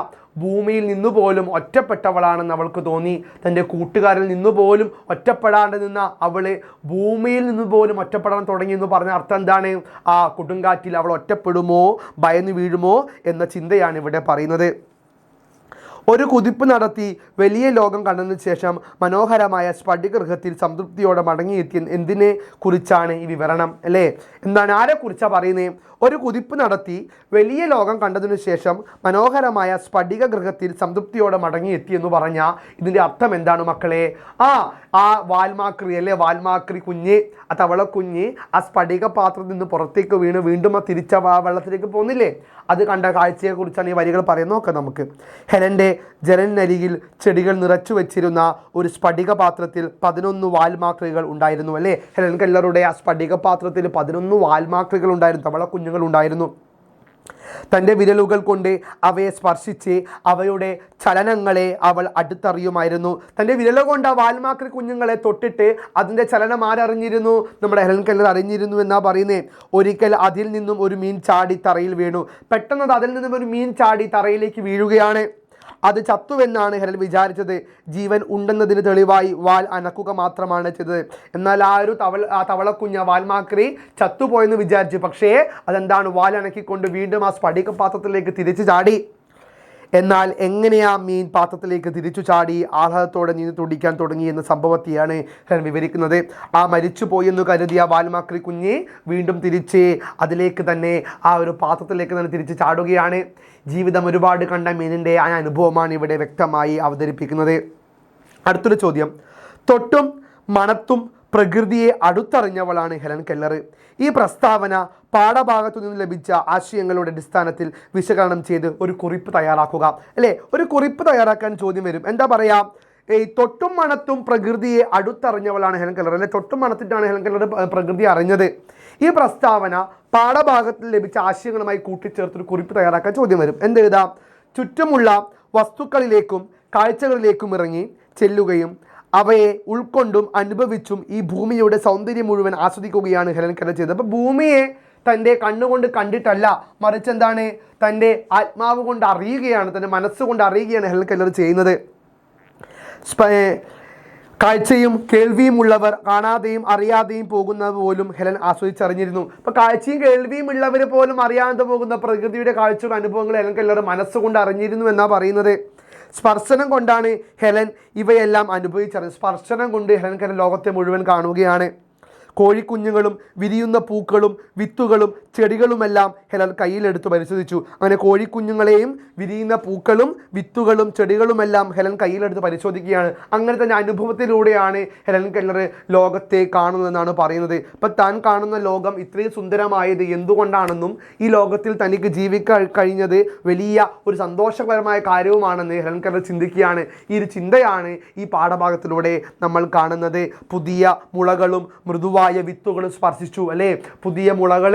ഭൂമിയിൽ നിന്നു പോലും ഒറ്റപ്പെട്ടവളാണെന്ന് അവൾക്ക് തോന്നി. തൻ്റെ കൂട്ടുകാരിൽ നിന്നു പോലും ഒറ്റപ്പെടാണ്ട് നിന്ന അവൾ ഭൂമിയിൽ നിന്ന് പോലും ഒറ്റപ്പെടാൻ തുടങ്ങി എന്ന് പറഞ്ഞ അർത്ഥം എന്താണ്? ആ കൊടുങ്കാറ്റിൽ അവൾ ഒറ്റപ്പെടുമോ, ഭയന്ന് വീഴുമോ എന്ന ചിന്തയാണ് ഇവിടെ പറയുന്നത്. ഒരു കുതിപ്പ് നടത്തി വലിയ ലോകം കണ്ടതിന് ശേഷം മനോഹരമായ സ്ഫടികഗൃഹത്തിൽ സംതൃപ്തിയോടെ മടങ്ങിയെത്തിയ എന്തിനെ കുറിച്ചാണ് ഈ വിവരണം അല്ലേ? എന്താണ്, ആരെക്കുറിച്ചാണ് പറയുന്നത്? ഒരു കുതിപ്പ് നടത്തി വലിയ ലോകം കണ്ടതിനു ശേഷം മനോഹരമായ സ്ഫടികഗൃഹത്തിൽ സംതൃപ്തിയോടെ മടങ്ങിയെത്തി എന്ന് പറഞ്ഞാൽ ഇതിൻ്റെ അർത്ഥം എന്താണ് മക്കളെ? ആ വാൽമാക്രി അല്ലേ, വാൽമാക്രി കുഞ്ഞ്, ആ തവളക്കുഞ്ഞ് ആ സ്ഫടിക പാത്രത്തിൽ നിന്ന് പുറത്തേക്ക് വീണ് വീണ്ടും ആ തിരിച്ച വെള്ളത്തിലേക്ക് പോകുന്നില്ലേ? അത് കണ്ട കാഴ്ചയെക്കുറിച്ചാണ് ഈ വരികൾ പറയുന്നത്. നോക്കാം നമുക്ക്. ഹെലൻ്റെ ജനലിനരികിൽ ചെടികൾ നിറച്ചു വെച്ചിരുന്ന ഒരു സ്ഫടിക പാത്രത്തിൽ 11 വാൽമാക്രികൾ ഉണ്ടായിരുന്നു അല്ലേ. ഹെലൻ കെല്ലറുടെ ആ സ്ഫടിക പാത്രത്തിൽ 11 വാൽമാക്രികൾ ഉണ്ടായിരുന്നു, തവളക്കുഞ്ഞുങ്ങൾ ഉണ്ടായിരുന്നു. തൻ്റെ വിരലുകൾ കൊണ്ട് അവയെ സ്പർശിച്ച് അവയുടെ ചലനങ്ങളെ അവൾ അടുത്തറിയുമായിരുന്നു. തൻ്റെ വിരലുകൾ കൊണ്ട് ആ വാൽമാക്രി കുഞ്ഞുങ്ങളെ തൊട്ടിട്ട് അതിൻ്റെ ചലനം ആരറിഞ്ഞിരുന്നു? നമ്മുടെ ഹെലൻ കെല്ലർ അറിഞ്ഞിരുന്നു എന്നാ പറയുന്നത്. ഒരിക്കൽ അതിൽ നിന്നും ഒരു മീൻ ചാടി തറയിൽ വീണു. പെട്ടെന്ന് അതിൽ നിന്നും ഒരു മീൻ ചാടി തറയിലേക്ക് വീഴുകയാണ്. അത് ചത്തുവെന്നാണ് ഹെലൻ വിചാരിച്ചത്. ജീവൻ ഉണ്ടെന്നതിന് തെളിവായി വാൽ അനക്കുക മാത്രമാണ് ചെയ്തത്. എന്നാൽ ആ തവളക്കുഞ്ഞ വാൽമാക്രി ചത്തുപോയെന്ന് വിചാരിച്ചു. പക്ഷേ അതെന്താണ്? വാൽ അനക്കിക്കൊണ്ട് വീണ്ടും ആ സ്ഫടിക പാത്രത്തിലേക്ക് തിരിച്ചു ചാടി. എന്നാൽ എങ്ങനെയാ മീൻ പാത്രത്തിലേക്ക് തിരിച്ചു ചാടി ആഹ്ലാദത്തോടെ നീന്തി തുടിക്കാൻ തുടങ്ങി എന്ന സംഭവത്തെയാണ് ഹെലൻ വിവരിക്കുന്നത്. ആ മരിച്ചുപോയി എന്ന് കരുതിയ വാൽമാക്രി കുഞ്ഞ് വീണ്ടും തിരിച്ച് അതിലേക്ക് തന്നെ, ആ ഒരു പാത്രത്തിലേക്ക് തന്നെ തിരിച്ച് ചാടുകയാണ്. ജീവിതം ഒരുപാട് കണ്ട മീനിൻ്റെ ആ അനുഭവമാണ് ഇവിടെ വ്യക്തമായി അവതരിപ്പിക്കുന്നത്. അടുത്തൊരു ചോദ്യം. തൊട്ടും മണത്തും പ്രകൃതിയെ അടുത്തറിഞ്ഞവളാണ് ഹെലൻ കെല്ലർ. ഈ പ്രസ്താവന പാഠഭാഗത്തു നിന്ന് ലഭിച്ച ആശയങ്ങളുടെ അടിസ്ഥാനത്തിൽ വിശകലനം ചെയ്ത് ഒരു കുറിപ്പ് തയ്യാറാക്കുക അല്ലേ. ഒരു കുറിപ്പ് തയ്യാറാക്കാൻ ചോദ്യം വരും. എന്താ പറയുക? ഈ തൊട്ടും മണത്തും പ്രകൃതിയെ അടുത്തറിഞ്ഞവളാണ് ഹെലൻ കെല്ലർ അല്ലെ. തൊട്ടും മണത്തിട്ടാണ് ഹെലൻ കെല്ലർ പ്രകൃതി അറിഞ്ഞത്. ഈ പ്രസ്താവന പാഠഭാഗത്തിൽ ലഭിച്ച ആശയങ്ങളുമായി കൂട്ടിച്ചേർത്തൊരു കുറിപ്പ് തയ്യാറാക്കാൻ ചോദ്യം വരും. എന്തെഴുതാം? ചുറ്റുമുള്ള വസ്തുക്കളിലേക്കും കാഴ്ചകളിലേക്കും ഇറങ്ങി ചെല്ലുകയും അവയെ ഉൾക്കൊണ്ടും അനുഭവിച്ചും ഈ ഭൂമിയുടെ സൗന്ദര്യം മുഴുവൻ ആസ്വദിക്കുകയാണ് ഹെലൻ കെല്ലർ ചെയ്തത്. അപ്പോൾ ഭൂമിയെ തൻ്റെ കണ്ണുകൊണ്ട് കണ്ടിട്ടല്ല, മറിച്ച് എന്താണ്? തൻ്റെ ആത്മാവ് കൊണ്ട് അറിയുകയാണ്, തൻ്റെ മനസ്സുകൊണ്ട് അറിയുകയാണ് ഹെലൻ കെല്ലർ ചെയ്യുന്നത്. കാഴ്ചയും കേൾവിയും ഉള്ളവർ കാണാതെയും അറിയാതെയും പോകുന്നത് പോലും ഹെലൻ ആസ്വദിച്ചറിഞ്ഞിരുന്നു. അപ്പോൾ കാഴ്ചയും കേൾവിയും ഉള്ളവർ പോലും അറിയാതെ പോകുന്ന പ്രകൃതിയുടെ കാഴ്ചകളും അനുഭവങ്ങൾ ഹെലൻ കെല്ലർ മനസ്സുകൊണ്ട് അറിഞ്ഞിരുന്നു എന്നാണ് പറയുന്നത്. സ്പർശനം കൊണ്ടാണ് ഹെലൻ ഇവയെല്ലാം അനുഭവിച്ചറിഞ്ഞത്. സ്പർശനം കൊണ്ട് ഹെലൻ കെല്ലർ ലോകത്തെ മുഴുവൻ കാണുകയാണ്. കോഴിക്കുഞ്ഞുങ്ങളും വിരിയുന്ന പൂക്കളും വിത്തുകളും ചെടികളുമെല്ലാം ഹെലൻ കയ്യിലെടുത്ത് പരിശോധിച്ചു. അങ്ങനെ കോഴിക്കുഞ്ഞുങ്ങളെയും വിരിയുന്ന പൂക്കളും വിത്തുകളും ചെടികളുമെല്ലാം ഹെലൻ കയ്യിലെടുത്ത് പരിശോധിക്കുകയാണ്. അങ്ങനെ തന്നെ അനുഭവത്തിലൂടെയാണ് ഹെലൻ കെല്ലർ ലോകത്തെ കാണുന്നതെന്നാണ് പറയുന്നത്. അപ്പം താൻ കാണുന്ന ലോകം ഇത്രയും സുന്ദരമായത് എന്തുകൊണ്ടാണെന്നും ഈ ലോകത്തിൽ തനിക്ക് ജീവിക്കാൻ കഴിഞ്ഞത് വലിയ ഒരു സന്തോഷകരമായ കാര്യവുമാണെന്ന് ഹെലൻ കെല്ലർ ചിന്തിക്കുകയാണ്. ഈ ഒരു ചിന്തയാണ് ഈ പാഠഭാഗത്തിലൂടെ നമ്മൾ കാണുന്നത്. പുതിയ മുളകളും മൃദുവായ വിത്തുകൾ സ്പർശിച്ചു അല്ലേ. പുതിയ മുളകൾ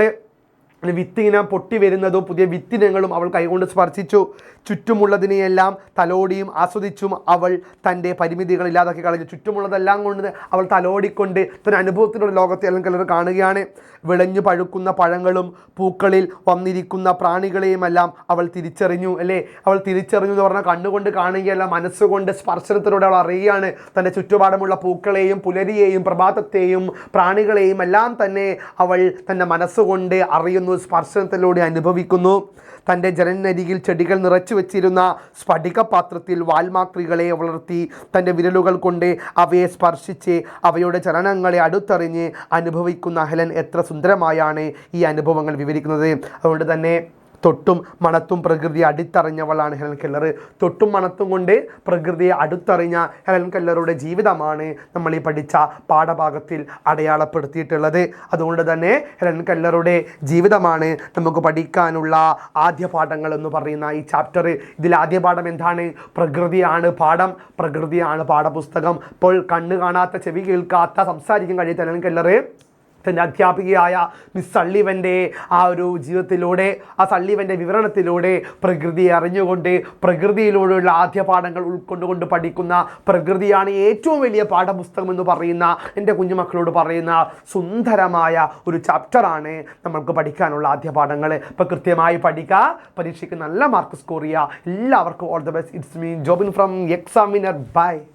വിത്തിങ്ങനെ പൊട്ടി വരുന്നതും പുതിയ വിത്തിനങ്ങളും അവൾ കൈകൊണ്ട് സ്പർശിച്ചു. ചുറ്റുമുള്ളതിനെയെല്ലാം തലോടിയും ആസ്വദിച്ചും അവൾ തൻ്റെ പരിമിതികൾ ഇല്ലാതാക്കി കളഞ്ഞു. ചുറ്റുമുള്ളതെല്ലാം കൊണ്ട് അവൾ തലോടിക്കൊണ്ട് തൻ്റെ അനുഭവത്തിലുള്ള ലോകത്തെ ഹെലൻ കെല്ലർ കാണുകയാണ്. വിളഞ്ഞു പഴുക്കുന്ന പഴങ്ങളും പൂക്കളിൽ വന്നിരിക്കുന്ന പ്രാണികളെയുമെല്ലാം അവൾ തിരിച്ചറിഞ്ഞു. അല്ലേ, അവൾ തിരിച്ചറിഞ്ഞു എന്ന് പറഞ്ഞാൽ കണ്ണുകൊണ്ട് കാണുകയല്ല, മനസ്സുകൊണ്ട് സ്പർശനത്തിലൂടെ അവൾ അറിയുകയാണ്. തൻ്റെ ചുറ്റുപാടുമുള്ള പൂക്കളെയും പുലരിയെയും പ്രഭാതത്തെയും പ്രാണികളെയും എല്ലാം തന്നെ അവൾ തൻ്റെ മനസ്സുകൊണ്ട് അറിയുന്നു, സ്പർശനത്തിലൂടെ അനുഭവിക്കുന്നു. തൻ്റെ ജനനരികിൽ ചെടികൾ നിറച്ചു വെച്ചിരുന്ന സ്ഫടികപാത്രത്തിൽ വാൽമാക്രികളെ വളർത്തി തൻ്റെ വിരലുകൾ കൊണ്ട് അവയെ സ്പർശിച്ച് അവയുടെ ചലനങ്ങളെ അടുത്തറിഞ്ഞ് അനുഭവിക്കുന്ന ഹെലൻ എത്ര സുന്ദരമായാണ് ഈ അനുഭവങ്ങൾ വിവരിക്കുന്നത്. അതുകൊണ്ട് തന്നെ തൊട്ടും മണത്തും പ്രകൃതിയെ അടുത്തറിഞ്ഞവളാണ് ഹെലൻ കെല്ലർ. തൊട്ടും മണത്തും കൊണ്ട് പ്രകൃതിയെ അടുത്തറിഞ്ഞ ഹെലൻ കെല്ലറുടെ ജീവിതമാണ് നമ്മൾ ഈ പഠിച്ച പാഠഭാഗത്തിൽ അടയാളപ്പെടുത്തിയിട്ടുള്ളത്. അതുകൊണ്ട് തന്നെ ഹെലൻ കെല്ലറുടെ ജീവിതമാണ് നമുക്ക് പഠിക്കാനുള്ള ആദ്യ പാഠങ്ങൾ എന്ന് പറയുന്ന ഈ ചാപ്റ്റർ. ഇതിൽ ആദ്യ പാഠം എന്താണ്? പ്രകൃതിയാണ് പാഠം, പ്രകൃതിയാണ് പാഠപുസ്തകം. ഇപ്പോൾ കണ്ണ് കാണാത്ത, ചെവി കേൾക്കാത്ത, സംസാരിക്കാൻ കഴിയാത്ത ഹെലൻ കെല്ലർ തൻ്റെ അധ്യാപികയായ മിസ് സള്ളിവൻ്റെ ആ ഒരു ജീവിതത്തിലൂടെ, ആ സള്ളിവൻ്റെ വിവരണത്തിലൂടെ പ്രകൃതിയെ അറിഞ്ഞുകൊണ്ട് പ്രകൃതിയിലൂടെയുള്ള ആദ്യ പാഠങ്ങൾ ഉൾക്കൊണ്ടുകൊണ്ട് പഠിക്കുന്ന, പ്രകൃതിയാണ് ഏറ്റവും വലിയ പാഠപുസ്തകം എന്ന് പറയുന്ന എൻ്റെ കുഞ്ഞുമക്കളോട് പറയുന്ന സുന്ദരമായ ഒരു ചാപ്റ്ററാണ് നമ്മൾക്ക് പഠിക്കാനുള്ള ആദ്യ പാഠങ്ങൾ. ഇപ്പോൾ കൃത്യമായി പഠിക്കുക, പരീക്ഷയ്ക്ക് നല്ല മാർക്ക് സ്കോർ ചെയ്യുക. എല്ലാവർക്കും all the best. It's me Jobin from examiner. By.